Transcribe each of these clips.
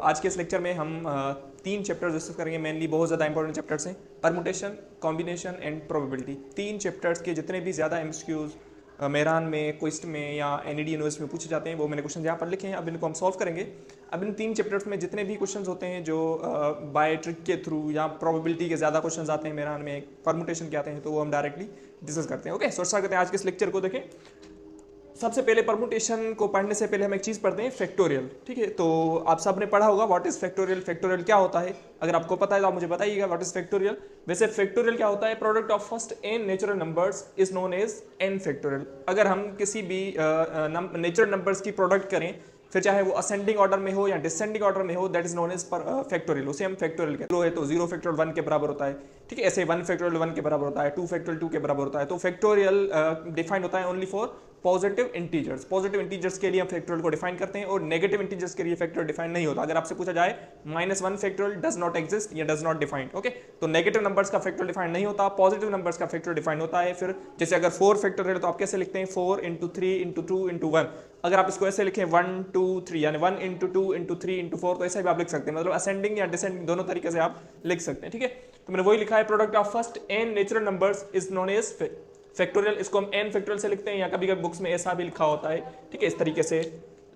आज के इस लेक्चर में हम तीन चैप्टर्स डिस्कस करेंगे, मेनली बहुत ज़्यादा इंपॉर्टेंट चैप्टर्स हैं, परमुटेशन, कॉम्बिनेशन एंड प्रोबेबिलिटी। तीन चैप्टर्स के जितने भी ज़्यादा एमसीक्यूज मेरान में, क्विस्ट में या एनईडी यूनिवर्सिटी में पूछे जाते हैं वो मैंने क्वेश्चन यहाँ पर लिखे हैं। अब इनको हम सॉल्व करेंगे। अब इन तीन चैप्टर्स में जितने भी क्वेश्चंस होते हैं जो बाय ट्रिक के थ्रू या प्रोबेबिलिटी के ज़्यादा क्वेश्चंस आते हैं मेरान में, परमुटेशन के आते हैं, तो वो हम डायरेक्टली डिस्कस करते हैं। ओके, सो स्टार्ट करते हैं आज के इस लेक्चर को। देखें, सबसे पहले परमुटेशन को पढ़ने से पहले हम एक चीज़ पढ़ते हैं, फैक्टोरियल। ठीक है, तो आप सब ने पढ़ा होगा व्हाट इज फैक्टोरियल। फैक्टोरियल क्या होता है? अगर आपको पता है तो आप मुझे बताइएगा व्हाट इज फैक्टोरियल। वैसे फैक्टोरियल क्या होता है? Product of first n natural numbers is known as n factorial. अगर हम किसी भी नेचुरल नंबर्स की प्रोडक्ट करें, फिर चाहे वो असेंडिंग ऑर्डर में हो या डिसेंडिंग ऑर्डर में हो, that is known as factorial. उसे हम फैक्टोरियल कहते हैं। तो 0 फैक्टोरियल 1 के बराबर होता है। ठीक है, ऐसे 1 फैक्टोरियल 1 के बराबर होता है, 2 फैक्टोरियल 2 के बराबर होता है। तो फैक्टोरियल डिफाइन होता है only for positive integers. Positive integers के लिए हम फैक्टोरियल को डिफाइन करते हैं और नेगेटिव इंटीजर्स के लिए फैक्टोरियल डिफाइन नहीं होता। अगर आपसे पूछा जाए -1 फैक्टोरियल डज नॉट एग्जिस्ट या डज नॉट डिफाइंड, ओके, तो नेगेटिव नंबर्स का फैक्टोरियल डिफाइन नहीं होता, पॉजिटिव नंबर्स का फैक्टोरियल डिफाइन होता है। फिर जैसे अगर 4 फैक्टोरियल तो आप कैसे लिखते हैं? 4 × 3 × 2 × 1। अगर आप इसको ऐसे लिखें 1 2 3 यानी 1 × 2 × 3 × 4, तो ऐसे भी आप लिख सकते हैं। मतलब असेंडिंग या डिसेंडिंग दोनों तरीके से आप लिख सकते हैं। ठीक है, तो मैंने वही लिखा है, product of first n natural numbers is known as factorial. इसको हम एन फैक्टोरियल से लिखते हैं या कभी कभी बुक्स में ऐसा भी लिखा होता है। ठीक है, इस तरीके से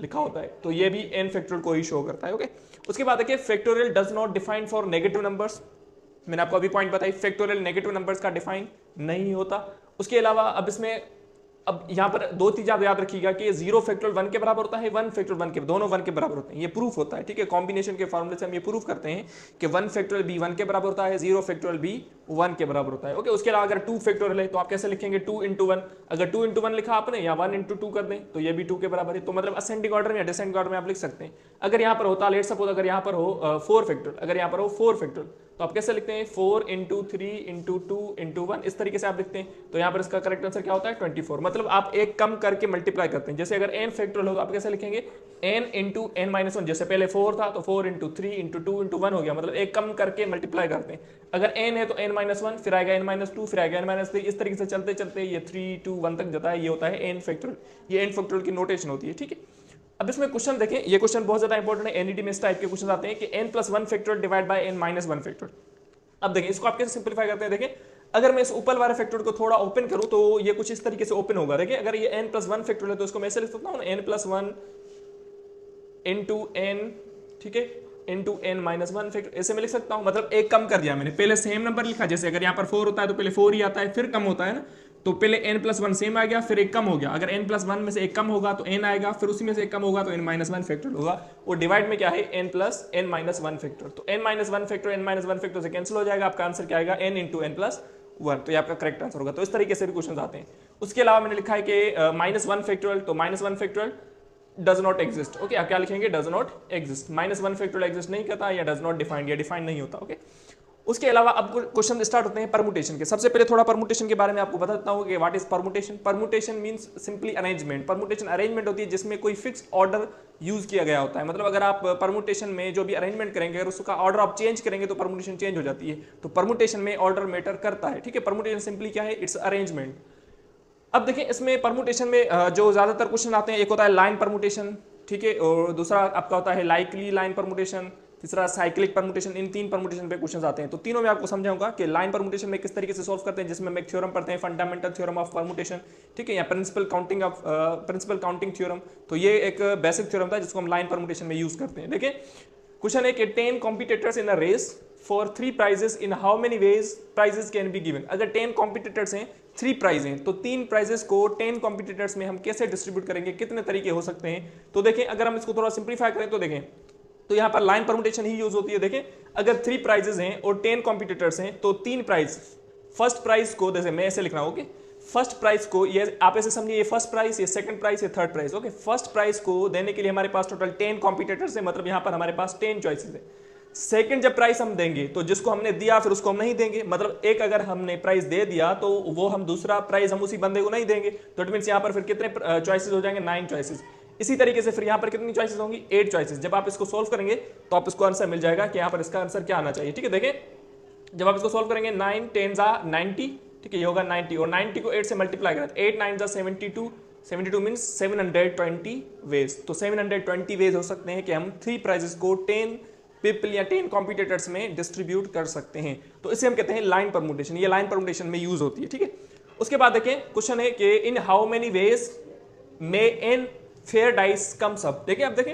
लिखा होता है, तो ये भी एन फैक्टोरियल को ही शो करता है। ओके, उसके बाद देखिए, factorial does not define for negative numbers. मैंने आपको अभी पॉइंट बताई, फैक्टोरियल नेगेटिव नंबर्स का डिफाइन नहीं होता। उसके अलावा अब इसमें अब यहाँ पर दो चीज आप याद रखिएगा कि 0 फैक्टोरियल 1 के बराबर होता है, 1 फैक्टोरियल 1 के, दोनों 1 के बराबर होते हैं। ये प्रूफ होता है। ठीक है, कॉम्बिनेशन के फॉर्मूले से हम ये प्रूफ करते हैं कि 1 फैक्टोरियल b 1 के बराबर होता है, 0 फैक्टोरियल b 1 के बराबर होता है। ओके, उसके अलावा अगर 2 फैक्टोरियल है तो आप कैसे लिखेंगे? 2 × 1। अगर 2 × 1 लिखा आपने या 1 × 2 कर दें तो ये भी 2 के बराबर है। तो मतलब असेंडिंग ऑर्डर में या डिसेंडिंग ऑर्डर में आप लिख सकते हैं। अगर यहाँ पर होता, लेट्स सपोज अगर यहाँ पर हो 4 फैक्टोरियल, अगर यहाँ पर हो 4 फैक्टोरियल, तो आप कैसे लिखते हैं? 4 × 3 × 2 × 1, इस तरीके से आप लिखते हैं। तो यहाँ पर इसका करेक्ट आंसर क्या होता है? 24। मतलब आप एक कम करके मल्टीप्लाई करते हैं। जैसे अगर n फैक्टोरियल हो तो आप कैसे लिखेंगे? n × n-1। जैसे पहले 4 था तो 4 × 3 × 2 × 1 हो गया। मतलब एक कम करके मल्टीप्लाई करते हैं। अगर n है तो n-1, फिर आएगा n-2, फिर आएगा n-3, इस तरीके से चलते चलते ये 3 2 1 तक जाता है। ये होता है n फैक्टोरियल। ये n फैक्टोरियल की नोटेशन होती है। ठीक है, अब इसमें क्वेश्चन देखें, ये क्वेश्चन बहुत ज्यादा इंपॉर्टेंट है। एनईडी में इस टाइप के क्वेश्चन आते हैं कि n+1 factorial divide bye n-1 factorial. अब देखें, इसको आप कैसे सिंपलीफाई करते हैं? देखें, अगर मैं इस ऊपर वाले फैक्टोरियल को थोड़ा ओपन करूं तो ये कुछ इस तरीके से ओपन होगा। देखिए, अगर ये n+1 फैक्टोरियल है तो इसको मैं ऐसे लिख सकता हूं, n+1 × n, ठीक है, × n-1 फैक्टोरियल, ऐसे मैं लिख सकता हूं। मतलब एक कम कर दिया मैंने, पहले सेम नंबर लिखा। जैसे अगर यहाँ पर 4 होता है तो पहले 4 ही आता है, फिर कम होता है ना, तो पहले n+1 सेम आ गया, फिर एक कम हो गया। अगर n+1 में से एक कम होगा तो n आएगा, फिर उसी में से एक कम होगा तो n-1 फैक्टोरियल होगा। और डिवाइड में क्या है? n+n-1 factorial. तो n-1 फैक्टोरियल n-1 फैक्टोरियल से कैंसिल हो जाएगा। आपका आंसर क्या आएगा? n × n+1। तो ये आपका करेक्ट आंसर होगा। तो इस तरीके से भी क्वेश्चन आते हैं। उसके अलावा मैंने लिखा है कि -1 फैक्टोरियल, तो -1 factorial does not exist. Okay, आप क्या लिखेंगे? Does not exist. -1 factorial exist नहीं करता या डज नॉट डिफाइंड, या डिफाइंड नहीं होता। ओके, उसके अलावा अब क्वेश्चन स्टार्ट होते हैं परमुटेशन के। सबसे पहले थोड़ा परमुटेशन के बारे में आपको बता देता हूं कि what is permutation. Permutation means simply arrangement. Permutation arrangement होती है जिसमें कोई फिक्स ऑर्डर यूज किया गया होता है। मतलब अगर आप परमुटेशन में जो भी अरेंजमेंट करेंगे, अगर उसका ऑर्डर आप चेंज करेंगे तो परमुटेशन चेंज हो जाती है। तो परमुटेशन में ऑर्डर मैटर करता है। ठीक है, परमुटेशन सिंपली क्या है? It's arrangement. अब देखिए, इसमें परमुटेशन में जो ज्यादातर क्वेश्चन आते हैं, एक होता है लाइन परमुटेशन, ठीक है, और दूसरा आपका होता है लाइकली लाइन परमुटेशन, तीसरा साइक्लिक परमुटेशन। इन तीन परमुटेशन पे क्वेश्चन आते हैं। तो तीनों में आपको समझाऊंगा कि लाइन परमुटेशन में किस तरीके से सॉल्व करते हैं, जिसमें हम एक थ्योरम पढ़ते हैं, फंडामेंटल थ्योरम ऑफ परमुटेशन, ठीक है, या प्रिंसिपल काउंटिंग थ्योरम। तो ये एक बेसिक थ्योरम था जिसको हम लाइन परमुटेशन में यूज करते हैं। देखिए, क्वेश्चन है कि 10 competitors in a race for 3 prizes, in how many ways prizes can be given. अगर 10 कॉम्पिटिटर्स हैं, 3 प्राइज हैं, तो 3 प्राइजेस को 10 कॉम्पिटिटर्स में हम कैसे डिस्ट्रीब्यूट करेंगे, कितने तरीके हो सकते हैं। तो देखें, अगर हम इसको थोड़ा सिंप्लीफाई करें तो देखें, तो यहाँ पर लाइन परमुटेशन ही यूज होती है। देखें, अगर 3 प्राइजेस हैं और 10 कॉम्पिटिटर्स हैं तो 3 प्राइज, फर्स्ट प्राइज को, जैसे मैं ऐसे लिख रहा हूं, ओके, फर्स्ट प्राइज को, ये आप ऐसे समझिए, ये फर्स्ट प्राइज, ये सेकंड प्राइज, ये third prize. Okay, first prize को देने के लिए हमारे पास टोटल 10 कॉम्पिटिटर्स है। मतलब यहाँ पर हमारे पास 10 चॉइसेस है। सेकंड जब प्राइस हम देंगे तो जिसको हमने दिया फिर उसको हम नहीं देंगे। मतलब एक अगर हमने प्राइस दे दिया तो वो हम दूसरा प्राइस हम उसी बंदे को नहीं देंगे। तो इट मींस यहाँ पर फिर कितने चॉइसेस हो जाएंगे? 9 चॉइसेस। इसी तरीके से फिर यहाँ पर कितनी चॉइसेस होंगी? 8 चॉइसेस। जब आप इसको सोल्व करेंगे तो आप इसको आंसर मिल जाएगा कि यहाँ पर इसका आंसर क्या आना चाहिए। ठीक है, देखें, जब आप इसको सोल्व करेंगे 9 10 90, ठीक है, ये होगा 90, और 90 को 8 से मल्टीप्लाई करें, 8 9 72, 72 मीन्स 720 वेज। तो 720 वेज हो सकते हैं कि हम 3 प्राइजेस को 10 पीपल या 10 कॉम्पिटिटर्स में डिस्ट्रीब्यूट कर सकते हैं। तो इसे हम कहते हैं लाइन परमुटेशन। ये लाइन परमुटेशन में यूज होती है, ठीक है। उसके बाद देखें क्वेश्चन है कि in how many ways may n fair dice comes up. देखिए अब देखें,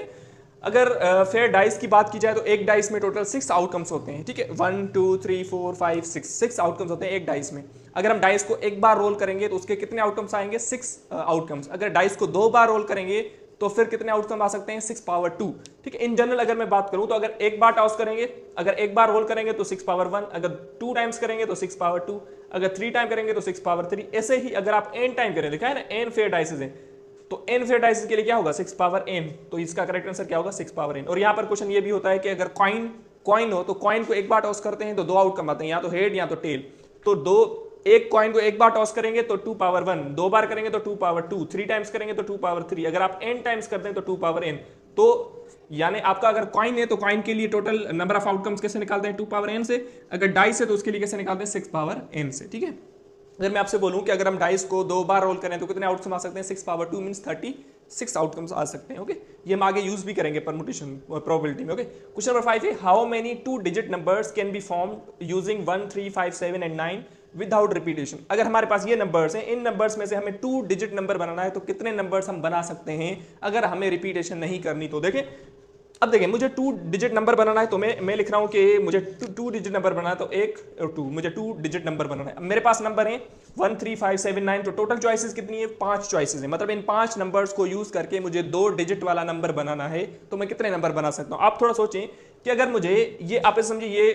अगर फेयर डाइस की बात की जाए तो एक डाइस में टोटल 6 आउटकम्स होते हैं, ठीक है। 1 2 3 4 5 6 आउटकम्स होते हैं एक डाइस में। अगर हम डाइस को एक बार रोल करेंगे तो उसके कितने आउटकम्स आएंगे? 6 आउटकम्स। अगर डाइस को 2 बार रोल करेंगे तो फिर कितने आउटकम आ सकते हैं? 6 पावर 2, ठीक है। इन जनरल अगर मैं बात करूं तो अगर एक बार टॉस करेंगे, अगर एक बार रोल करेंगे तो 6 पावर 1, अगर 2 टाइम्स करेंगे तो 6 पावर 2, अगर 3 टाइम करेंगे तो 6 पावर 3। ऐसे ही अगर आप n टाइम करें, देखा है ना n फेयर डाइसेस हैं, तो n फेयर डाइसेस के लिए क्या होगा? 6 पावर n। तो इसका करेक्ट आंसर क्या होगा? 6 पावर n। और यहां पर क्वेश्चन ये भी होता है कि अगर कॉइन हो तो कॉइन को एक बार टॉस करते हैं तो 2 आउटकम आते हैं, या तो हेड या तो टेल। तो एक कॉइन को एक बार टॉस करेंगे तो 2 पावर 1, 2 बार करेंगे तो 2 पावर 2, 3 टाइम्स करेंगे तो 2 पावर 3, अगर आप n टाइम्स करते हैं तो 2 पावर n। तो यानी आपका अगर कॉइन है तो कॉइन के लिए टोटल नंबर ऑफ आउटकम्स कैसे निकालते हैं? 2 पावर n से। अगर डाइस है तो उसके लिए कैसे निकालते हैं? 6 पावर n से, ठीक है। अगर मैं आपसे बोलूं कि अगर हम डाइस को 2 बार रोल करें तो कितने आउटकम आ सकते हैं? 6 पावर 2 मींस 36 आउटकम्स आ सकते हैं, ओके। ये हम आगे यूज भी करेंगे परमुटेशन प्रोबेबिलिटी में, ओके। क्वेश्चन नंबर 5 है how many 2 digit numbers can be formed using 1 3 5 7 and 9 without repetition. अगर हमारे पास ये नंबर्स हैं, इन नंबर्स में से हमें 2 डिजिट नंबर बनाना है तो कितने नंबर्स हम बना सकते हैं अगर हमें रिपीटेशन नहीं करनी? तो देखें, अब देखें, मुझे 2 डिजिट नंबर बनाना है तो मैं लिख रहा हूं कि मुझे 2 डिजिट नंबर बनाना है, तो 1 और 2, मुझे 2 डिजिट नंबर बनाना है। अब मेरे पास नंबर है 1 3 5 7 9, तो टोटल चॉइसेस कितनी है? 5 चॉइसेस है। मतलब इन 5 नंबर्स को यूज करके मुझे 2 डिजिट वाला नंबर बनाना है, तो मैं कितने नंबर बना सकता हूं? आप थोड़ा सोचें कि अगर मुझे ये, आप समझिए ये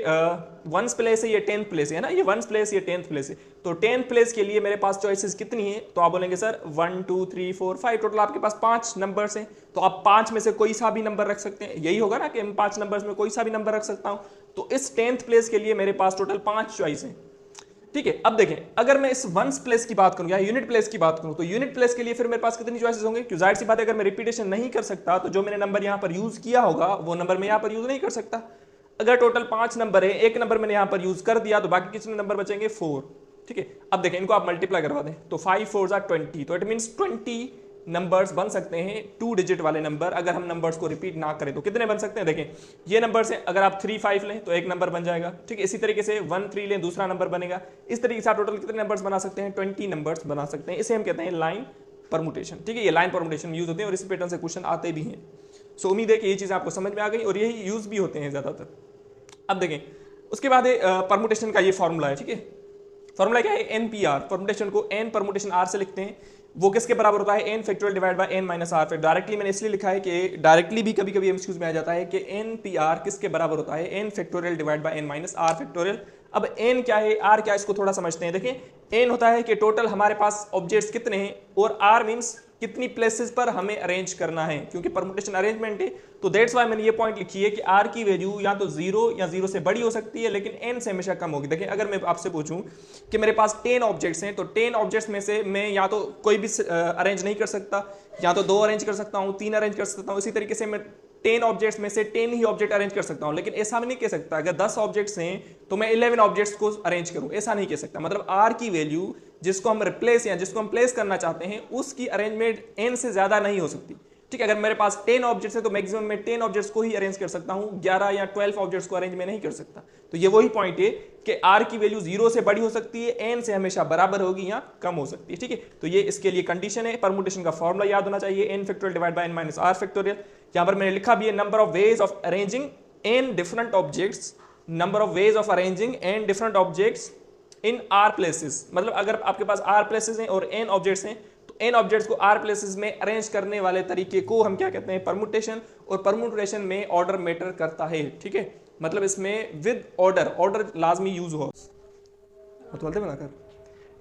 1th प्लेस है, ये 10th प्लेस है ना, ये 1st प्लेस, ये 10th प्लेस है। तो 10th प्लेस के लिए मेरे पास चॉइसेस कितनी है? तो आप बोलेंगे सर 1 2 3 4 5, टोटल आपके पास 5 नंबर्स हैं। तो आप 5 में से कोई सा भी नंबर रख सकते हैं, यही होगा ना कि 5 नंबर्स में कोई सा भी नंबर रख सकता हूं। तो इस 10th प्लेस के लिए मेरे पास टोटल 5 चॉइस हैं, ठीक है। अब देखें, अगर मैं इस 1st प्लेस की बात करूं या यूनिट प्लेस की बात करूं, तो यूनिट प्लेस के लिए फिर मेरे पास कितनी चॉइसेस होंगे? क्योंकि जाहिर सी बात है अगर मैं रिपीटेशन नहीं कर सकता तो जो मैंने नंबर यहां पर यूज किया होगा वो नंबर मैं यहां पर यूज नहीं कर सकता। अगर टोटल 5 नंबर है, एक नंबर मैंने यहां पर यूज कर दिया तो बाकी कितने नंबर बचेंगे? 4, ठीक है। अब देखें, इनको आप मल्टीप्लाई करवा दें तो 5 4 जा 20, तो इट मींस 20 नंबर्स बन सकते हैं 2 डिजिट वाले नंबर। अगर हम नंबर्स को रिपीट ना करें तो कितने बन सकते हैं? देखें, ये नंबर्स हैं, अगर आप 3 5 लें तो एक नंबर बन जाएगा, ठीक है। इसी तरीके से 1 3 लें, दूसरा नंबर बनेगा। इस तरीके से आप टोटल कितने नंबर्स बना सकते हैं? 20 नंबर्स बना सकते हैं। इसे हम कहते हैं लाइन परमुटेशन, ठीक है। ये लाइन परमुटेशन यूज होते हैं और इसी पैटर्न से क्वेश्चन आते भी हैं। सो उम्मीद है कि ये चीज़ आपको समझ में आ गई और यही यूज भी होते हैं ज़्यादातर। अब देखें, उसके बाद परमुटेशन का ये फॉर्मूला है, ठीक है। फॉर्मूला क्या है? NPR। परमुटेशन को n परमुटेशन r से लिखते हैं। वो किसके बराबर होता है? n factorial divide by n minus r। Directly मैंने इसलिए लिखा है कि डायरेक्टली भी कभी कभी एमसीक्यूज में आ जाता है कि NPR किसके बराबर होता है? n factorial divide by n minus r factorial. अब n क्या है, r क्या है, इसको थोड़ा समझते हैं। देखें, n होता है कि टोटल हमारे पास ऑब्जेक्ट्स कितने हैं, और r मींस कितनी प्लेसेस पर हमें अरेंज करना है, क्योंकि परमुटेशन अरेंजमेंट है। तो दैट्स व्हाई मैंने ये पॉइंट लिखी है कि r की वैल्यू या तो 0 या 0 से बड़ी हो सकती है, लेकिन n से हमेशा कम होगी। देखिए, अगर मैं आपसे पूछूं कि मेरे पास 10 ऑब्जेक्ट्स हैं, तो 10 ऑब्जेक्ट्स में से मैं या तो कोई भी अरेंज नहीं कर सकता, या तो 2 अरेंज कर सकता हूं, 3 अरेंज कर सकता हूं। इसी तरीके से मैं 10 ऑब्जेक्ट्स में से 10 ही ऑब्जेक्ट अरेंज कर सकता हूं। लेकिन ऐसा मैं नहीं कह सकता अगर 10 ऑब्जेक्ट्स हैं तो मैं 11 ऑब्जेक्ट्स को अरेंज करूं, ऐसा नहीं कह सकता। मतलब r की वैल्यू जिसको हम रिप्लेस या जिसको हम प्लेस करना चाहते हैं उसकी अरेंजमेंट n से ज्यादा नहीं हो सकती, ठीक है। अगर मेरे पास 10 ऑब्जेक्ट्स है तो मैक्सिमम मैं 10 ऑब्जेक्ट्स को ही अरेंज कर सकता हूं, 11 या 12 ऑब्जेक्ट्स को अरेंज में नहीं कर सकता। तो ये वही पॉइंट है कि r की वैल्यू 0 से बड़ी हो सकती है, n से हमेशा बराबर होगी या कम हो सकती है, ठीक है। तो ये इसके लिए कंडीशन है। परमुटेशन का फॉर्मूला याद होना चाहिए, n factorial divide by n minus r factorial. यहां पर मैंने लिखा भी है number of ways of arranging n different objects, number of ways of arranging n different objects in r places. मतलब अगर आपके पास r प्लेसेस हैं और n ऑब्जेक्ट्स हैं तो n ऑब्जेक्ट्स को r प्लेसेस में अरेंज करने वाले तरीके को हम क्या कहते हैं? परमुटेशन। और परमुटेशन में ऑर्डर मैटर करता है, ठीक है। मतलब इसमें विद ऑर्डर लाजमी यूज हो, बोलते बनाकर,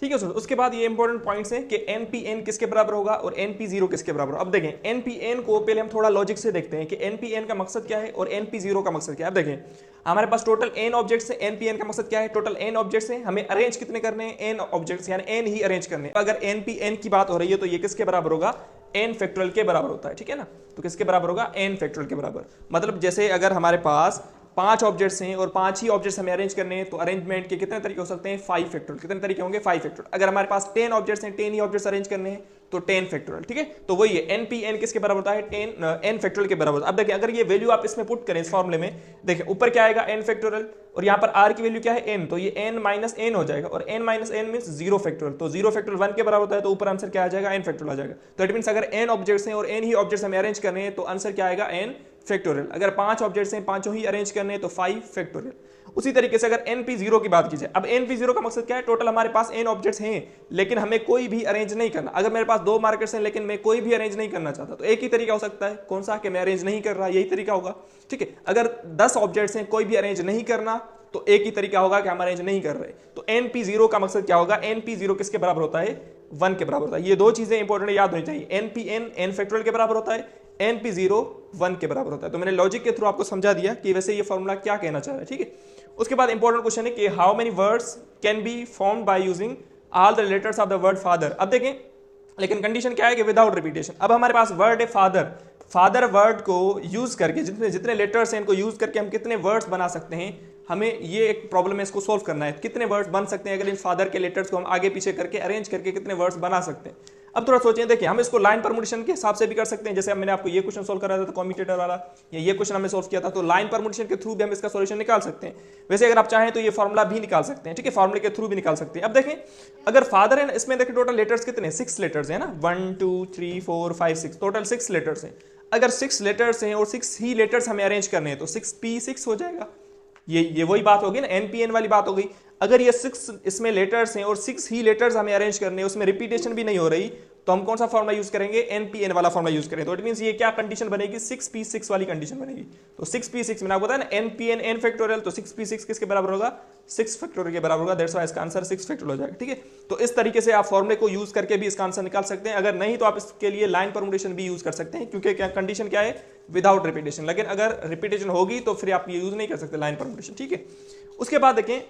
ठीक है। उसके बाद ये इंपॉर्टेंट पॉइंट्स हैं कि NPN किसके बराबर होगा और NP0 किसके बराबर होगा। अब देखें, NPN को पहले हम थोड़ा लॉजिक से देखते हैं कि NPN का मकसद क्या है और NP0 का मकसद क्या है। अब देखें, हमारे पास टोटल n ऑब्जेक्ट्स हैं, NPN का मकसद क्या है? टोटल n ऑब्जेक्ट्स हैं, हमें अरेंज कितने करने हैं? n ऑब्जेक्ट्स, यानी n ही अरेंज करने हैं। अगर NPN की बात हो रही है तो ये किसके बराबर होगा? n फैक्टोरियल के बराबर होता है, ठीक है ना। तो किसके बराबर होगा? n फैक्टोरियल के बराबर। मतलब जैसे अगर हमारे पास 5 ऑब्जेक्ट्स हैं और 5 ही ऑब्जेक्ट्स हमें अरेंज करने हैं तो अरेंजमेंट के कितने तरीके हो सकते हैं? 5 फैक्टोरियल। कितने तरीके होंगे? 5 फैक्टोरियल। अगर हमारे पास 10 ऑब्जेक्ट्स हैं, 10 ही ऑब्जेक्ट्स अरेंज करने हैं तो 10 फैक्टोरियल, ठीक है। तो वही है एन पी एन किसके बराबर होता है, 10 एन फैक्टोरियल के बराबर। अब देखिए अगर ये वैल्यू आप इसमें पुट करें इस फॉर्मूले में, देखिए ऊपर क्या आएगा एन फैक्टोरियल और यहाँ पर आर की वैल्यू क्या है एन, तो ये एन माइनस एन हो जाएगा और n minus n mean 0 factorial, तो 0 फैक्टोरियल 1 के बराबर होता है, तो ऊपर आंसर क्या आ जाएगा एन फैक्टोरियल आ जाएगा। तो इट मीन अगर एन ऑब्जेक्ट्स हैं और एन ही ऑब्जेक्ट्स हमें अरेंज करने हैं तो आंसर क्या आएगा एन फैक्टोरियल। अगर 5 ऑब्जेक्ट्स हैं, पांचों ही अरेंज करने हैं तो 5 फैक्टोरियल। उसी तरीके से अगर np0 की बात की जाए, अब np0 का मकसद क्या है, टोटल हमारे पास n ऑब्जेक्ट्स हैं लेकिन हमें कोई भी अरेंज नहीं करना। अगर मेरे पास 2 मार्कर्स हैं लेकिन मैं कोई भी अरेंज नहीं करना चाहता तो एक ही तरीका हो सकता है, कौन सा, कि मैं अरेंज नहीं कर रहा, यही तरीका होगा, ठीक है। अगर 10 ऑब्जेक्ट्स हैं, कोई भी अरेंज नहीं करना तो एक ही तरीका होगा कि हम अरेंज नहीं कर रहे। तो np0 का मकसद क्या होगा, np0 किसके बराबर होता है, 1 के बराबर होता है। ये दो चीजें इंपॉर्टेंट याद होनी चाहिए, npn n फैक्टोरियल के बराबर होता है, np0 1 के बराबर होता है। तो मैंने लॉजिक के थ्रू आपको समझा दिया कि वैसे ये फॉर्मूला क्या कहना चाह रहा है, ठीक है। उसके बाद इंपॉर्टेंट क्वेश्चन है कि how many words can be formed by using all the letters of the word father. अब देखें लेकिन कंडीशन क्या है कि विदाउट रिपीटेशन। अब हमारे पास वर्ड है फादर, फादर वर्ड को यूज करके जितने जितने लेटर्स हैं इनको यूज करके हम कितने वर्ड्स बना सकते हैं, हमें ये एक प्रॉब्लम है, इसको सोल्व करना है। कितने वर्ड्स बन सकते हैं अगर इन फादर के लेटर्स को हम आगे पीछे करके अरेंज करके कितने वर्ड्स बना सकते हैं। अब थोड़ा सोचें, देखिए हम इसको लाइन परमुटेशन के हिसाब से भी कर सकते हैं, जैसे मैंने आपको ये क्वेश्चन सोल्व करा था कॉम्यूटेटर वाला, या ये क्वेश्चन हमने सोल्व किया था, तो लाइन परमुटेशन के थ्रू भी हम इसका सॉल्यूशन निकाल सकते हैं। वैसे अगर आप चाहें तो ये फॉर्मुला भी निकाल सकते हैं, ठीक है, फॉर्मुले के थ्रू भी निकाल सकते हैं। अब देखें अगर फादर है, इसमें देखिए टोटल लेटर्स कितने, 6 लेटर्स है ना, 1 2 3 4 5 6, टोटल 6 लेटर्स हैं। अगर 6 लेटर्स हैं और 6 ही लेटर्स हमें अरेंज करने हैं तो 6p6 हो जाएगा। ये वही बात होगी ना, npn वाली बात हो गई। अगर ये 6 इसमें लेटर्स हैं और 6 ही लेटर्स हमें अरेंज करने हैं, उसमें रिपीटेशन भी नहीं हो रही, तो हम कौन सा फॉर्मुला यूज करेंगे, npn वाला फॉर्मुला यूज करेंगे। तो इट मींस ये क्या कंडीशन बनेगी, 6p6 वाली कंडीशन बनेगी। तो 6p6 मैंने आपको बताया ना npn n फैक्टोरियल, तो 6p6 किसके बराबर होगा, 6 फैक्टोरियल के बराबर होगा। दैट्स व्हाई इसका आंसर 6 फैक्टोरियल हो जाएगा, ठीक है। तो इस तरीके से आप फॉर्मुले को यूज करके भी इसका आंसर निकाल सकते हैं। अगर नहीं तो आप इसके लिए लाइन परमुटेशन भी यूज कर सकते हैं, क्योंकि क्या कंडीशन क्या है, विदाउट रिपीटेशन। लेकिन अगर रिपीटेशन होगी तो फिर आप ये यूज नहीं कर सकते लाइन परमुटेशन, ठीक है। उसके बाद देखें,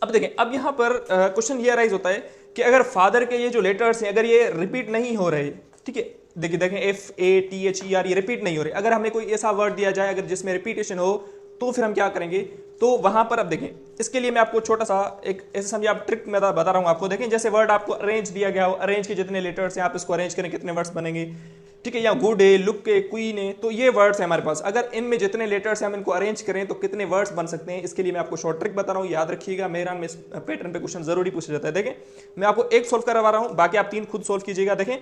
अब यहां पर क्वेश्चन ये अराइज होता है कि अगर फादर के ये जो लेटर्स हैं अगर ये रिपीट नहीं हो रहे, ठीक है, देखिए देखें FATHER ये रिपीट नहीं हो रहे, अगर हमें कोई ऐसा वर्ड दिया जाए अगर जिसमें रिपीटेशन हो तो फिर हम क्या करेंगे। तो वहां पर अब देखें, इसके लिए मैं आपको छोटा सा एक ऐसे समझिए, आप ट्रिक मैं बता रहा हूं आपको। देखें जैसे वर्ड आपको अरेंज दिया गया हो, अरेंज के जितने लेटर्स हैं आप इसको अरेंज करें, कितने वर्ड्स बनेंगे, ठीक है। या गुड है, लुक है, क्वीन है, तो ये वर्ड्स हैं हमारे पास। अगर इनमें जितने लेटर्स हैं हम इनको अरेंज करें तो कितने वर्ड्स बन सकते हैं। इसके लिए मैं आपको शॉर्ट ट्रिक बता रहा हूँ, याद रखिएगा, मेरा में इस पैटर्न पे क्वेश्चन जरूरी पूछा जाता है। देखें मैं आपको एक सोल्व करवा रहा हूँ, बाकी आप 3 खुद सोल्व कीजिएगा। देखें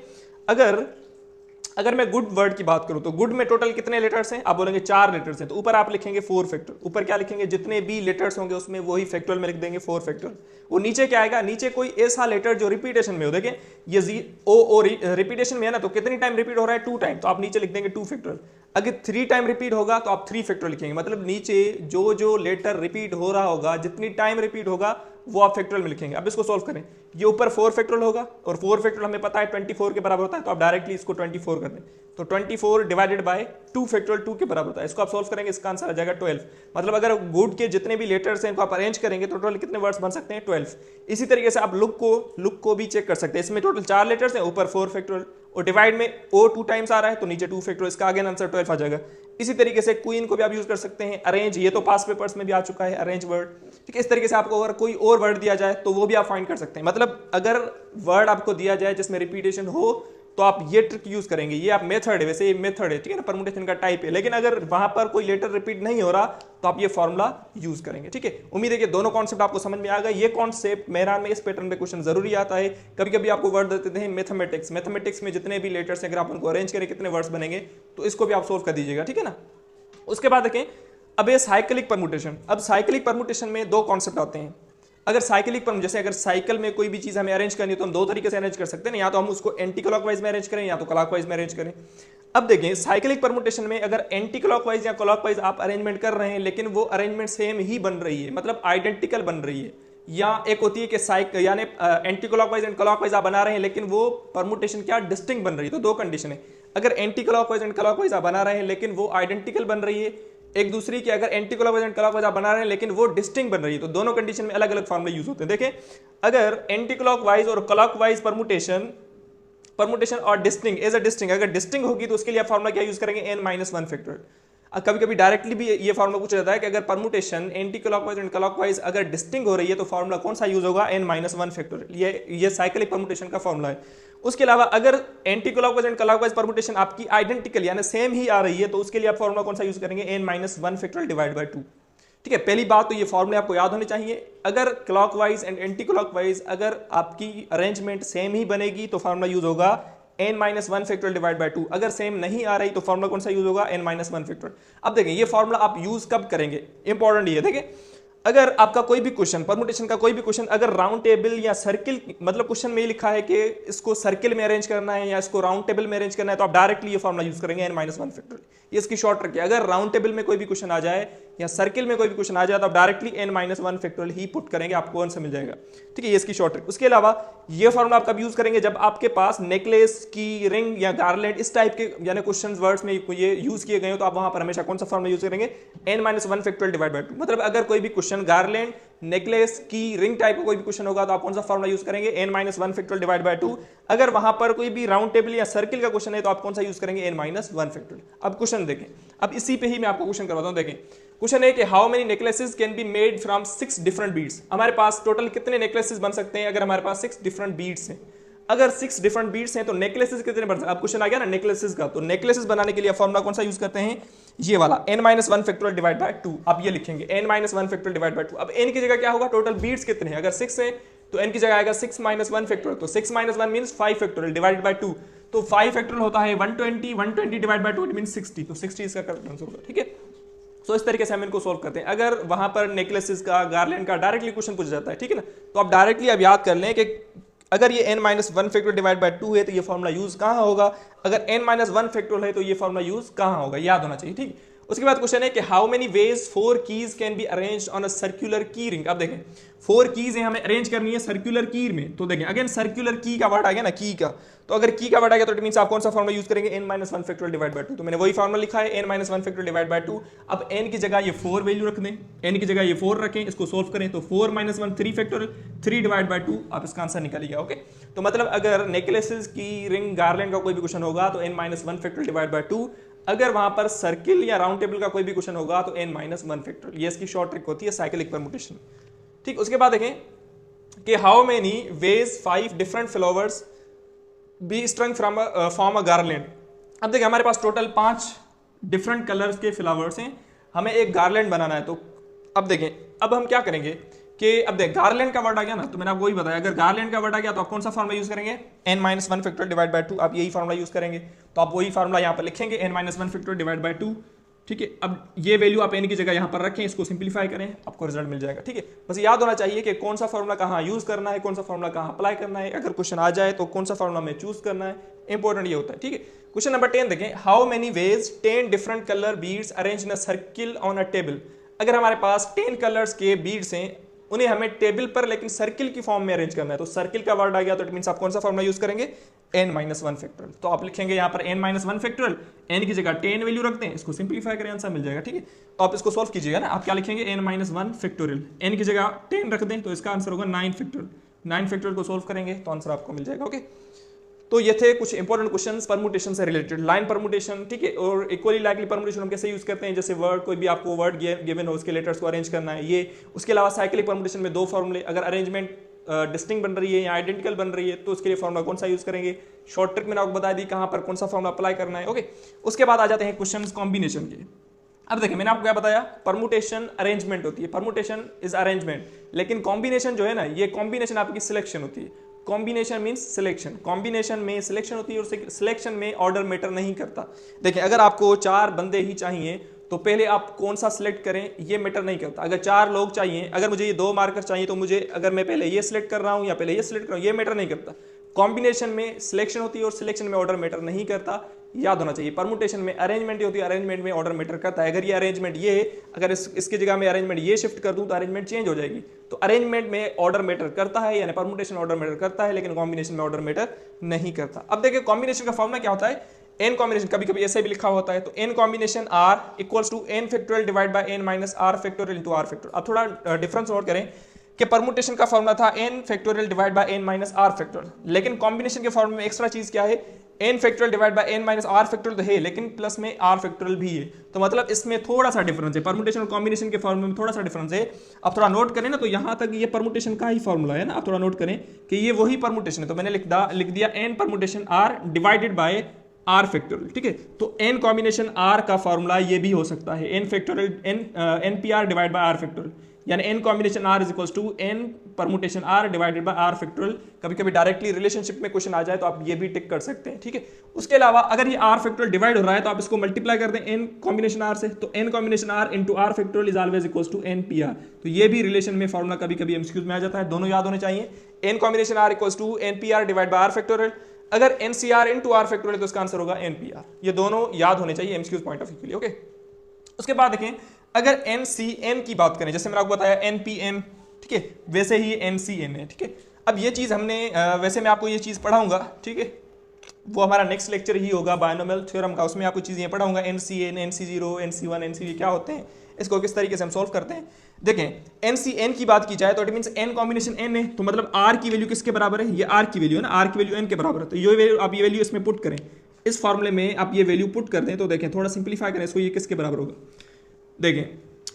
अगर मैं गुड वर्ड की बात करूं तो गुड में टोटल कितने लेटर्स हैं, आप बोलेंगे 4 लेटर्स हैं, तो ऊपर आप लिखेंगे 4 फैक्टोरियल। ऊपर क्या लिखेंगे, जितने भी लेटर्स होंगे उसमें वही फैक्टोरियल में लिख देंगे 4 फैक्टोरियल। वो नीचे क्या आएगा, नीचे कोई ऐसा लेटर जो रिपीटेशन में हो, देखें ये ओ रिपीटेशन में है ना, तो कितनी टाइम रिपीट हो रहा है, 2 टाइम, तो आप नीचे लिख देंगे 2 फैक्टोरियल। अगर 3 टाइम रिपीट होगा तो आप 3 फैक्टोरियल लिखेंगे, मतलब नीचे जो लेटर रिपीट हो रहा होगा, जितनी टाइम रिपीट होगा वो आप फैक्टोरियल में लिखेंगे। अब इसको सोल्व करें, ये ऊपर 4 फैक्टोरियल होगा और 4 फैक्टोरियल हमें पता है 24 के बराबर होता है, तो आप डायरेक्टली इसको 24 कर दें, तो 24 डिवाइडेड बाय 2 फैक्टोरियल 2 के बराबर होता है। इसको आप सोल्व करेंगे, इसका आंसर आ जाएगा 12। मतलब अगर गुड के जितने भी लेटर्स हैं इनको आप अरेंज करेंगे तो टोटल कितने वर्ड्स बन सकते हैं, 12। इसी तरीके से आप लुक को भी चेक कर सकते हैं, इसमें टोटल 4 लेटर्स हैं, ऊपर 4 फैक्टोरियल और डिवाइड में ओ 2 टाइम्स आ रहा है तो नीचे 2 फैक्टोरियल, इसका आगे आंसर 12 आ जाएगा। इसी तरीके से क्वीन को भी आप यूज कर सकते हैं, अरेंज, ये तो पास पेपर्स में भी आ चुका है अरेंज वर्ड, ठीक है। इस तरीके से आपको अगर कोई और वर्ड दिया जाए तो वो भी आप फाइंड कर सकते हैं। मतलब अगर वर्ड आपको दिया जाए जिसमें रिपीटेशन हो तो आप ये ट्रिक यूज करेंगे, ये आप मेथड है, वैसे ये मेथड है, ठीक है ना, परमुटेशन का टाइप है। लेकिन अगर वहां पर कोई लेटर रिपीट नहीं हो रहा तो आप ये फॉर्मूला यूज करेंगे, ठीक है। उम्मीद है कि दोनों कॉन्सेप्ट आपको समझ में आ गए। ये कॉन्सेप्ट मेरान में इस पैटर्न पे क्वेश्चन जरूरी आता है। कभी कभी आपको वर्ड देते हैं मैथमेटिक्स में जितने भी लेटर्स हैं अगर आप उनको अरेंज करें कितने वर्ड्स बनेंगे, तो इसको भी आप सोल्व कर दीजिएगा, ठीक है ना। उसके बाद देखें अब ये साइक्लिक परमुटेशन। अब साइक्लिक परमुटेशन में 2 कॉन्सेप्ट आते हैं। अगर साइक्लिक पर जैसे अगर साइकिल में कोई भी चीज हमें अरेंज करनी है तो हम 2 तरीके से अरेंज कर सकते हैं, या तो हम उसको एंटी क्लॉकवाइज में अरेंज करें या तो क्लॉकवाइज में अरेंज करें। अब देखें साइक्लिक परमुटेशन में अगर एंटी क्लॉकवाइज या क्लॉकवाइज आप अरेंजमेंट कर रहे हैं लेकिन वो अरेंजमेंट सेम ही बन रही है, मतलब आइडेंटिकल बन रही है, या एक होती है कि यानी एंटी क्लॉकवाइज एंड क्लॉकवाइज आप बना रहे हैं लेकिन वो परमुटेशन क्या डिस्टिंक्ट बन रही है। तो 2 कंडीशन है, अगर एंटी क्लॉकवाइज एंड क्लॉकवाइज आप बना रहे हैं लेकिन वो आइडेंटिकल बन रही है, एक दूसरी की अगर एंटी क्लॉकवाइज एंड क्लॉकवाइज आप बना रहे हैं लेकिन वो डिस्टिंक्ट बन रही है, तो दोनों कंडीशन में अलग अलग फॉर्मूले यूज होते हैं। देखें अगर एंटी क्लॉकवाइज और क्लॉकवाइज परमुटेशन और डिस्टिंक्ट एज अ डिस्टिंक्ट, अगर डिस्टिंक्ट होगी तो उसके लिए आप फॉर्मूला क्या यूज करेंगे, n-1 फैक्टोरियल। कभी कभी डायरेक्टली भी ये फॉर्मूला पूछा जाता है कि अगर permutation anti clockwise and clockwise अगर डिस्टिंग हो रही है तो फॉर्मूला कौन सा यूज होगा, n-1 फैक्टोरियल। ये साइक्लिक परमुटेशन का फॉर्मूला है। उसके अलावा अगर anti clockwise and clockwise permutation आपकी आइडेंटिकल यानी सेम ही आ रही है तो उसके लिए आप फॉर्मूला कौन सा यूज करेंगे, n-1 फैक्टोरियल डिवाइड बाय 2। ठीक है, पहली बात तो ये फॉर्मूले आपको याद होने चाहिए। अगर क्लॉकवाइज एंड एंटी क्लॉकवाइज अगर आपकी अरेंजमेंट सेम ही बनेगी तो फॉर्मूला यूज होगा n-1 फैक्टोरियल डिवाइड बाय 2। अगर सेम नहीं आ रही तो फॉर्मूला कौन सा यूज होगा, n-1 फैक्टोरियल। अब देखें ये फॉर्मूला आप यूज कब करेंगे, इंपॉर्टेंट ये देखें। अगर आपका कोई भी क्वेश्चन परमुटेशन का कोई भी क्वेश्चन अगर राउंड टेबल या सर्किल, मतलब क्वेश्चन में लिखा है कि इसको सर्किल में अरेंज करना है या इसको राउंड टेबल में अरेंज करना है तो आप डायरेक्टली ये फॉर्मूला यूज करेंगे n-1 फैक्टोरियल। ये इसकी शॉर्ट ट्रिक है। अगर राउंड टेबल में कोई भी क्वेश्चन आ जाए या सर्किल में कोई भी क्वेश्चन आ जाए तो आप डायरेक्टली n-1 फैक्टोरियल ही पुट करेंगे, आपको आंसर मिल जाएगा। ठीक है, ये इसकी शॉर्ट ट्रिक। उसके अलावा ये फॉर्मूला आप कब यूज करेंगे, जब आपके पास नेकलेस की रिंग या गार्लैंड इस टाइप के यानी क्वेश्चन वर्ड्स में ये यूज किए गए हो तो आप वहां पर हमेशा कौन सा फॉर्मूला यूज करेंगे, n-1 फैक्टोरियल डिवाइड बाय 2। मतलब अगर कोई भी क्वेश्चन गार्लैंड नेकलेस की रिंग टाइप का कोई भी क्वेश्चन होगा तो आप कौन सा फॉर्मूला यूज करेंगे, n-1 फैक्टोरियल डिवाइड बाय 2। अगर वहां पर कोई भी राउंड टेबल या सर्किल का क्वेश्चन है तो आप कौन सा यूज करेंगे, n-1 फैक्टोरियल। अब क्वेश्चन देखें, अब इसी पे ही मैं आपको क्वेश्चन करवाता हूं। देखें क्वेश्चन है कि how many necklaces can be made from 6 different beads. हमारे पास टोटल कितने नेकलेसेस बन सकते हैं अगर हमारे पास 6 डिफरेंट बीड्स हैं। अगर 6 डिफरेंट बीड्स हैं तो नेकलेसेस कितने बन सकते हैं। अब क्वेश्चन आ गया ना नेकलेसेस का, तो नेकलेसेस बनाने के लिए फॉर्मूला कौन सा यूज करते हैं, ये वाला n-1 फैक्टोरियल डिवाइड बाय 2। आप ये लिखेंगे n-1 फैक्टोरियल डिवाइड बाय 2। अब n की जगह क्या होगा, टोटल बीड्स कितने हैं, अगर 6 है तो n की जगह आएगा 6-1 फैक्टोरियल। तो 6-1 मींस 5 फैक्टोरियल डिवाइड बाय 2। तो 5 फैक्टोरियल होता है 120 डिवाइड बाय 2 इट मींस 60। तो 60 इसका करेक्ट आंसर होगा। ठीक है, तो इस तरीके से हम इनको सोल्व करते हैं। अगर वहां पर नेकलेसेस का गार्लैंड का डायरेक्टली क्वेश्चन पूछा जाता है, ठीक है ना, तो आप डायरेक्टली अब याद कर लें कि अगर ये n-1 फैक्टोरियल डिवाइड बाय 2 है तो ये फॉर्मूला यूज कहां होगा, अगर n-1 फैक्टोरियल है तो ये फॉर्मूला यूज कहां होगा, याद होना चाहिए। ठीक, उसके बाद क्वेश्चन है कि how many veg 4 keys can be arranged on a circular की रिंग। अब देखें 4 कीज है, हमें अरेंज करनी है सर्कुलर की में। तो देखें अगेन सर्कुलर की का वर्ड आ गया ना, की का, तो अगर की का वर्ड आ गया तो इट मींस आप कौन सा फॉर्मूला यूज करेंगे, n-1 फैक्टोरियल डिवाइड बाय 2। तो मैंने वही फॉर्मूला लिखा है n-1 फैक्टोरियल डिवाइड बाय 2। अब n की जगह ये 4 वैल्यू रख दें, n की जगह ये 4 रखें, इसको सोल्व करें तो 4-1 3 फैक्टोरियल, 3 डिवाइड बाय 2 आप इसका आंसर निकालिएगा। ओके, तो मतलब अगर नेकलेसेस की रिंग गार्लैंड का कोई भी क्वेश्चन होगा तो n-1 फैक्टोरियल डिवाइड बाय 2। अगर वहां पर सर्किल या राउंड टेबल का कोई भी क्वेश्चन होगा तो n-1 फैक्टोरियल। ये इसकी शॉर्ट ट्रिक होती है साइक्लिक परमुटेशन। ठीक, उसके बाद देखें कि how many ways 5 different flowers be strung from form a garland. अब देखिए हमारे पास टोटल 5 डिफरेंट कलर्स के फ्लावर्स हैं, हमें एक गार्लैंड बनाना है। तो अब देखें अब हम क्या करेंगे कि अब देख गार्लैंड का वर्ड आ गया ना, तो मैंने आपको वही बताया, अगर गार्लैंड का वर्ड आ गया तो आप कौन सा फॉर्मूला यूज करेंगे, n-1 फैक्टोरियल डिवाइड बाय 2। आप यही फॉर्मूला यूज करेंगे, तो आप वही फॉर्मूला यहाँ पर लिखेंगे n-1 फैक्टोरियल डिवाइड बाय 2। ठीक है, अब ये वैल्यू आप n की जगह यहाँ पर रखें, इसको सिंप्लीफाई करें, आपको रिजल्ट मिल जाएगा। ठीक है, बस याद होना चाहिए कि कौन सा फॉर्मूला कहाँ यूज करना है, कौन सा फॉर्मूला कहाँ अप्लाई करना है, अगर क्वेश्चन आ जाए तो कौन सा फॉर्मूला में चूज करना है, इंपॉर्टेंट ये होता है। ठीक है, क्वेश्चन नंबर 10 देखें, how many veg 10 different colour beads arrange in a circle on a table. अगर हमारे पास 10 कलर्स के बीड्स हैं, उन्हें हमें टेबल पर लेकिन सर्किल की फॉर्म में अरेंज करना है, तो सर्किल का वर्ड आ गया तो इट मींस आप कौन सा फॉर्मूला यूज करेंगे, n-1 फैक्टोरियल। तो आप लिखेंगे यहाँ पर n-1 फैक्टोरियल, n की जगह 10 वैल्यू रखते हैं, इसको सिंप्लीफाई करें, आंसर मिल जाएगा। ठीक है, तो आप इसको सोल्व कीजिएगा ना, आप क्या लिखेंगे n-1 फैक्टोरियल, n की जगह 10 रख दें तो इसका आंसर होगा 9 फैक्टोरियल। 9 फैक्टोरियल को सोल्व करेंगे तो आंसर आपको मिल जाएगा। ओके, तो ये थे कुछ इंपॉर्टेंट क्वेश्चंस परमुटेशन से रिलेटेड, लाइन परमुटेशन। ठीक है, और इक्वली लाइकली परमुटेशन हम कैसे यूज करते हैं, जैसे वर्ड कोई भी आपको वर्ड गिवन हो उसके लेटर्स को अरेंज करना है ये। उसके अलावा साइक्लिक परमुटेशन में 2 फॉर्मूले, अगर अरेंजमेंट डिस्टिंक्ट बन रही है या आइडेंटिकल बन रही है तो उसके लिए फॉर्मूला कौन सा यूज करेंगे, शॉर्ट ट्रिक मैंने आपको बता दी कहां पर कौन सा फॉर्मूला अप्लाई करना है। ओके, उसके बाद आ जाते हैं क्वेश्चंस कॉम्बिनेशन के। अब देखिए मैंने आपको क्या बताया, परमुटेशन अरेंजमेंट होती है, परमुटेशन इज अरेंजमेंट, लेकिन कॉम्बिनेशन जो है ना, ये कॉम्बिनेशन आपकी सिलेक्शन होती है। कॉम्बिनेशन मींस सिलेक्शन, कॉम्बिनेशन में सिलेक्शन होती है और सिलेक्शन में ऑर्डर मैटर नहीं करता। देखिए अगर आपको 4 बंदे ही चाहिए तो पहले आप कौन सा सिलेक्ट करें ये मैटर नहीं करता। अगर 4 लोग चाहिए, अगर मुझे ये 2 मार्कर चाहिए तो मुझे अगर मैं पहले ये सिलेक्ट कर रहा हूं या पहले ये सिलेक्ट कर रहा हूं ये मैटर नहीं करता। कॉम्बिनेशन में सिलेक्शन होती है और सिलेक्शन में ऑर्डर मैटर नहीं करता, याद होना चाहिए। परमुटेशन में अरेंजमेंट होती है, अरेंजमेंट में ऑर्डर मैटर करता है। अगर ये अरेंजमेंट ये है, अगर इसकी जगह में अरेंजमेंट ये शिफ्ट कर दूं तो अरेंजमेंट चेंज हो जाएगी। तो अरेंजमेंट में ऑर्डर मैटर करता है, यानी परमुटेशन ऑर्डर मैटर करता है, लेकिन कॉम्बिनेशन में ऑर्डर मैटर नहीं करता। अब देखिए कॉम्बिनेशन का फॉर्मूला क्या होता है, n कॉम्बिनेशन, कभी कभी ऐसे भी लिखा होता है, तो n combination r equals to n factorial divide by n minus r factorial into r factorial. अब थोड़ा डिफरेंस नोट करें कि परमुटेशन का फॉर्मूला था n factorial divide by n minus r factorial, लेकिन कॉम्बिनेशन के फॉर्मूले में एक्स्ट्रा चीज क्या है, N factorial divide by n minus r factorial तो है, लेकिन प्लस में आर फैक्टोरियल भी है, तो मतलब इसमें थोड़ा सा डिफरेंस है, परमुटेशन और कॉम्बिनेशन के फॉर्मूले में थोड़ा सा डिफरेंस है। अब थोड़ा नोट करें ना, तो यहाँ तक ये परमुटेशन का ही फॉर्मूला है ना, आप थोड़ा नोट करें कि ये वही परमुटेशन है, तो मैंने लिख दिया N permutation R divided by R factorial, ठीक है। तो एन कॉम्बिनेशन आर का फॉर्मूला ये भी हो सकता है, N factorial N P R divide by R factorial, यानी N combination R is equals to N permutation R divided by R factorial. कभी कभी डायरेक्टली रिलेशनशिप में क्वेश्चन आ जाए तो आप ये भी टिक कर सकते हैं, ठीक है। उसके अलावा अगर ये आर फैक्टोरियल डिवाइड हो रहा है तो आप इसको मल्टीप्लाई कर दें एन कॉम्बिनेशन आर से, तो N combination r into are factorial is always equals to N P r. तो ये भी रिलेशन में फॉर्मूला कभी कभी एमसीक्यूज में आ जाता है, दोनों याद होने चाहिए, N combination R equals to N P R divide by R factorial. अगर N C R into are factorial तो इसका आंसर होगा एन पी आर। ये दोनों याद होने चाहिए एमसीक्यूज पॉइंट ऑफ व्यू के लिए, ओके। उसके बाद देखें, अगर एन सी एन की बात करें, जैसे मैंने आपको बताया एन पी एन, ठीक है, वैसे ही एन सी एन है, ठीक है। अब ये चीज़ हमने वैसे मैं आपको ये चीज़ पढ़ाऊंगा, ठीक है, वो हमारा नेक्स्ट लेक्चर ही होगा बायनोमियल थ्योरम का, उसमें आपको चीज़ें पढ़ाऊंगा, n C n, n C zero, n C one, n C क्या होते हैं, इसको किस तरीके से हम सॉल्व करते हैं। देखें एन सी एन की बात की जाए तो it means n combination n है, तो मतलब आर की वैल्यू किसके बराबर है, ये आर की वैल्यू है ना, आर की वैल्यू एन के बराबर है, तो ये वैल्यू आप ये वैल्यू इसमें पुट करें, इस फॉर्मूले में आप ये वैल्यू पुट कर दें, तो देखें थोड़ा सिंप्लीफाई करें इसको, ये किसके बराबर होगा, देखें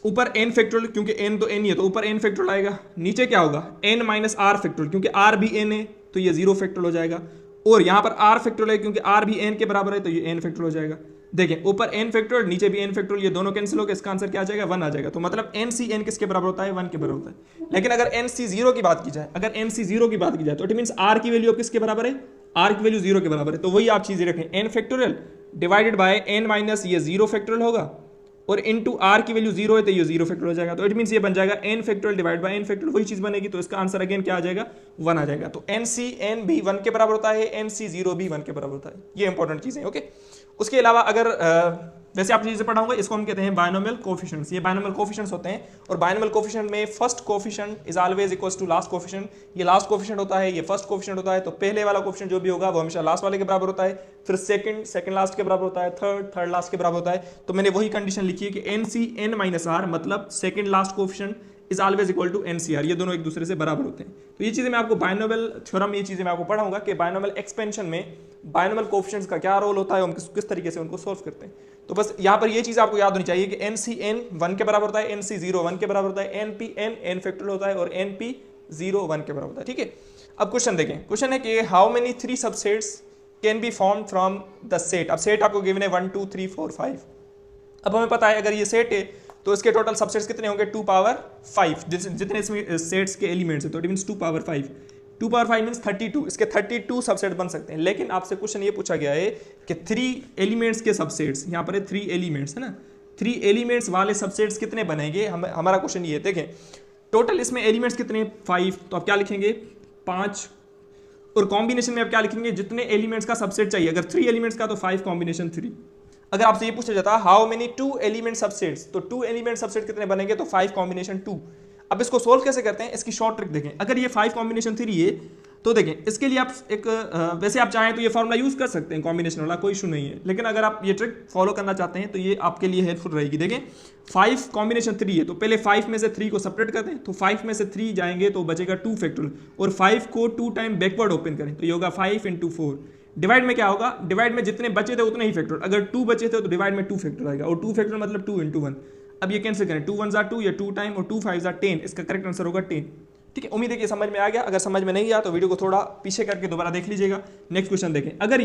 ऊपर एन फैक्टोरियल, क्योंकि एन तो एन ही है तो ऊपर एन फैक्टोरियल आएगा, नीचे क्या होगा एन माइनस आर फैक्टोरियल, क्योंकि आर भी एन है तो ये जीरो फैक्टोरियल हो जाएगा, और यहाँ पर आर फैक्टोरियल है क्योंकि आर भी एन के बराबर है तो ये एन फैक्टोरियल हो जाएगा। देखें ऊपर एन फैक्टोरियल नीचे भी एन फैक्टोरियल, ये दोनों कैंसिल हो गए, इसका आंसर क्या आ जाएगा 1 आ जाएगा। तो मतलब एन सी एन किसके बराबर होता है 1 के बराबर होता है। लेकिन अगर एन सी जीरो की बात की जाए, अगर एन सी जीरो की बात की जाए तो इट मीन्स आर की वैल्यू किसके बराबर है, आर की वैल्यू 0 के बराबर है, तो वही आप चीजें रखें, n factorial divided by n minus ये 0 फैक्टोरियल होगा, और इनटू आर की वैल्यू 0 है तो ये 0 फैक्टोरियल हो जाएगा, तो इट मींस ये बन जाएगा n factorial divide by n factorial, वही चीज बनेगी, तो इसका आंसर अगेन क्या आ जाएगा 1 आ जाएगा। तो एन सी एन भी 1 के बराबर होता है, एन सी जीरो भी 1 के बराबर होता है, ये इंपॉर्टेंट चीजें, ओके। उसके अलावा अगर वैसे आप चीजें पढ़ाऊंगा, इसको हम कहते हैं बायनोमियल कोफिशिएंट्स, ये बायनोमियल कोफिशिएंट्स होते हैं, और बायनोमियल कोफिशिएंट में first coefficient is always equals to last coefficient, ये लास्ट कोफिशिएंट होता है, ये फर्स्ट कोफिशिएंट होता है, तो पहले वाला कोफिशिएंट जो भी होगा वो हमेशा लास्ट वाले के बराबर होता है, फिर सेकंड लास्ट के बराबर होता है, थर्ड लास्ट के बराबर होता है। तो मैंने वही कंडीशन लिखी है कि N C N minus R मतलब second last coefficient is always equal to N C R, ये दोनों एक दूसरे से बराबर होते हैं। तो ये चीजें मैं आपको बायनोमियल थ्योरम, ये चीजें मैं आपको पढ़ाऊंगा कि बायनोमियल एक्सपेंशन में बायनोमियल कोफिशिएंट्स का क्या रोल होता है, हम किस तरीके से उनको सोल्व करते हैं। तो बस यहाँ पर ये चीज आपको याद होनी चाहिए कि एन सी एन 1 के बराबर होता है, एन सी जीरो 1 के बराबर होता है, n P n n factorial होता है, और एन पी जीरो 1 के बराबर होता है, ठीक है। अब क्वेश्चन देखें, क्वेश्चन है कि how many 3 subsets can be form from the set. अब सेट आपको गिवन है 1 2 3 4 5। अब हमें पता है अगर ये सेट है तो इसके टोटल सबसेट्स कितने होंगे 2 पावर 5, जितने इसमें सेट्स के एलिमेंट्स है, तो it means 2 power 5, 2 power 5 means 32, इसके 32 सबसेट बन सकते हैं। लेकिन आपसे क्वेश्चन ये पूछा गया है कि 3 एलिमेंट्स के सबसेट्स, यहाँ पर 3 एलिमेंट्स है ना, 3 एलिमेंट्स वाले सबसेट्स कितने बनेंगे, हमारा क्वेश्चन ये देखें, टोटल इसमें एलिमेंट्स कितने 5, तो आप क्या लिखेंगे 5, और कॉम्बिनेशन में आप क्या लिखेंगे जितने एलिमेंट्स का सबसेट चाहिए, अगर 3 एलिमेंट्स का तो 5 कॉम्बिनेशन 3। अगर आपसे ये पूछा जाता हाउ मेनी 2 एलिमेंट सबसेट्स, तो 2 एलिमेंट सबसेट कितने बनेंगे, तो 5 कॉम्बिनेशन 2। अब इसको सोल्व कैसे करते हैं, इसकी शॉर्ट ट्रिक देखें। अगर ये 5 कॉम्बिनेशन 3 है तो देखें इसके लिए आप एक वैसे आप चाहें तो ये फॉर्मूला यूज कर सकते हैं कॉम्बिनेशन वाला, कोई इशू नहीं है, लेकिन अगर आप ये ट्रिक फॉलो करना चाहते हैं तो ये आपके लिए हेल्पफुल रहेगी। देखें 5 कॉम्बिनेशन 3 है, तो पहले 5 में से 3 को सेपरेट कर दें, तो 5 में से 3 जाएंगे तो बचेगा 2 फैक्टोरियल, और 5 को 2 टाइम बैकवर्ड ओपन करें तो ये होगा 5 × 4। डिवाइड में क्या होगा, डिवाइड में जितने बचे थे उतने ही फैक्टर, अगर 2 बचे थे तो डिवाइड में 2 फैक्टर आएगा, और 2 फैक्टर मतलब 2 × 1। अब ये कैंसिल करें, 2 1 2 या 2 टाइम, और 2 5 10, इसका करेक्ट आंसर होगा 10, ठीक है। उम्मीद है कि समझ में आ गया, अगर समझ में नहीं आया तो वीडियो को थोड़ा पीछे करके दोबारा देख लीजिएगा। नेक्स्ट क्वेश्चन देखें, अगर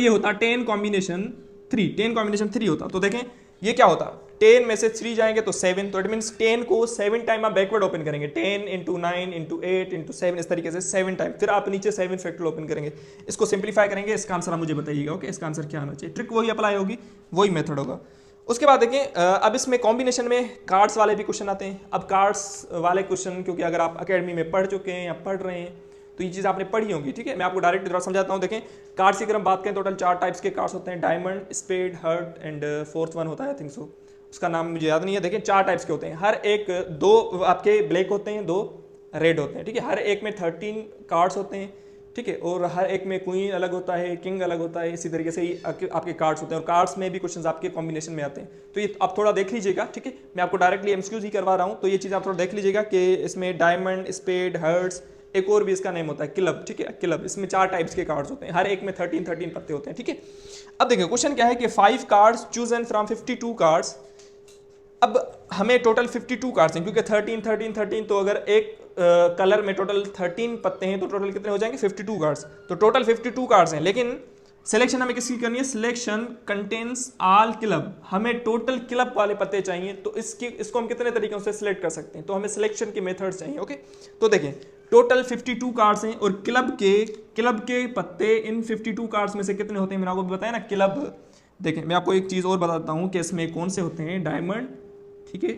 ये होता 10 कॉम्बिनेशन 3, 10 कॉम्बिनेशन 3 होता, तो देखें ये क्या होता, 10 में से 3 जाएंगे तो 7, तो इट मीन्स 10 को 7 टाइम आप बैकवर्ड ओपन करेंगे, 10 × 9 × 8 × 7, इस तरीके से 7 टाइम, फिर आप नीचे 7 फैक्टर ओपन करेंगे, इसको सिंप्लीफाई करेंगे, इसका आंसर आप मुझे बताइएगा, ओके। इसका आंसर क्या आना चाहिए, ट्रिक वही अप्लाई होगी, वही मेथड होगा। उसके बाद देखिए अब इसमें कॉम्बिनेशन में कार्ड्स वाले भी क्वेश्चन आते हैं। अब कार्ड्स वाले क्वेश्चन क्योंकि अगर आप अकेडमी में पढ़ चुके हैं या पढ़ रहे हैं तो ये चीज़ आपने पढ़ी होगी, ठीक है। मैं आपको डायरेक्ट जरा समझाता हूँ। देखें कार्ड्स की अगर हम बात करें टोटल 4 टाइप्स के कार्ड्स होते हैं, diamond, spade, heart and fourth one होता है आई थिंक सो, उसका नाम मुझे याद नहीं है। देखिए 4 टाइप्स के होते हैं, हर एक 2 आपके ब्लैक होते हैं, 2 रेड होते हैं, ठीक है। हर एक में 13 कार्ड्स होते हैं, ठीक है, और हर एक में क्वीन अलग होता है, किंग अलग होता है, इसी तरीके से ही आपके कार्ड्स होते हैं, और कार्ड्स में भी क्वेश्चंस आपके कॉम्बिनेशन में आते हैं। तो ये आप थोड़ा देख लीजिएगा, ठीक है। मैं आपको डायरेक्टली एमसीक्यूज ही करवा रहा हूँ, तो ये चीज़ आप थोड़ा देख लीजिएगा कि इसमें डायमंड, स्पेड, हार्ट्स, एक और भी इसका नेम होता है क्लब, ठीक है, क्लब। इसमें 4 टाइप्स के कार्ड्स होते हैं, हर एक में 13 पत्ते होते हैं, ठीक है। अब देखिए क्वेश्चन क्या है कि 5 कार्ड्स चूजन फ्रॉम 52 कार्ड्स। अब हमें टोटल 52 कार्ड्स हैं, क्योंकि 13 तो अगर एक कलर में टोटल 13 पत्ते हैं तो टोटल कितने हो जाएंगे 52 कार्ड्स। तो टोटल 52 कार्ड्स हैं, लेकिन सिलेक्शन हमें किसकी करनी है, सिलेक्शन कंटेन्स ऑल क्लब। हमें टोटल क्लब वाले पत्ते चाहिए, तो इसको हम कितने तरीकों से सिलेक्ट कर सकते हैं, तो हमें सिलेक्शन के मेथड्स चाहिए, ओके। तो देखें टोटल 52 कार्ड्स हैं और क्लब के पत्ते इन 52 कार्ड्स में से कितने होते हैं, मैंने आपको बताया ना क्लब। देखें मैं आपको एक चीज़ और बताता हूँ कि इसमें कौन से होते हैं, डायमंड, ठीक है,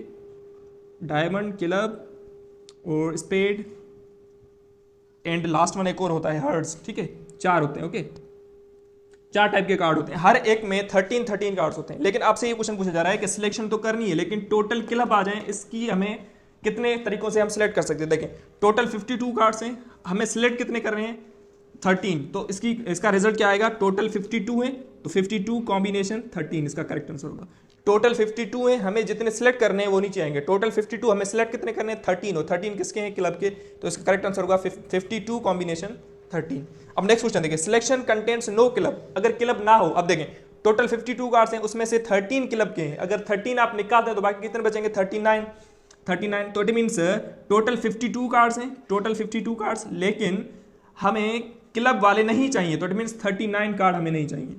डायमंड, क्लब और स्पेड एंड लास्ट वन एक और होता है हार्ट्स, ठीक है। 4 होते हैं, ओके, 4 टाइप के कार्ड होते हैं, हर एक में 13 कार्ड्स होते हैं। लेकिन आपसे ये क्वेश्चन पूछा जा रहा है कि सिलेक्शन तो करनी है, लेकिन टोटल क्लब आ जाए इसकी हमें कितने तरीकों से हम सिलेक्ट कर सकते हैं। देखें टोटल 52 कार्ड्स हैं, हमें सिलेक्ट कितने कर रहे हैं 13, तो इसका रिजल्ट क्या आएगा, टोटल 52 है तो 52 कॉम्बिनेशन 13 इसका करेक्ट आंसर होगा। टोटल 52 है, हमें जितने सिलेक्ट करने हैं वो नीचे आएंगे, टोटल 52 हमें सिलेक्ट कितने करने हैं 13, और 13 किसके हैं क्लब के, तो इसका करेक्ट आंसर होगा 52 कॉम्बिनेशन 13। अब नेक्स्ट क्वेश्चन देखिए, सिलेक्शन कंटेंट्स नो क्लब। अगर क्लब ना हो, अब देखें टोटल 52 कार्ड्स हैं, उसमें से 13 क्लब के हैं, अगर 13 आप निकाल दें तो बाकी कितने बचेंगे 39। तो इट मीन्स टोटल 52 कार्ड्स हैं, टोटल 52 कार्ड्स, लेकिन हमें क्लब वाले नहीं चाहिए, तो इट मीन्स 39 कार्ड हमें नहीं चाहिए,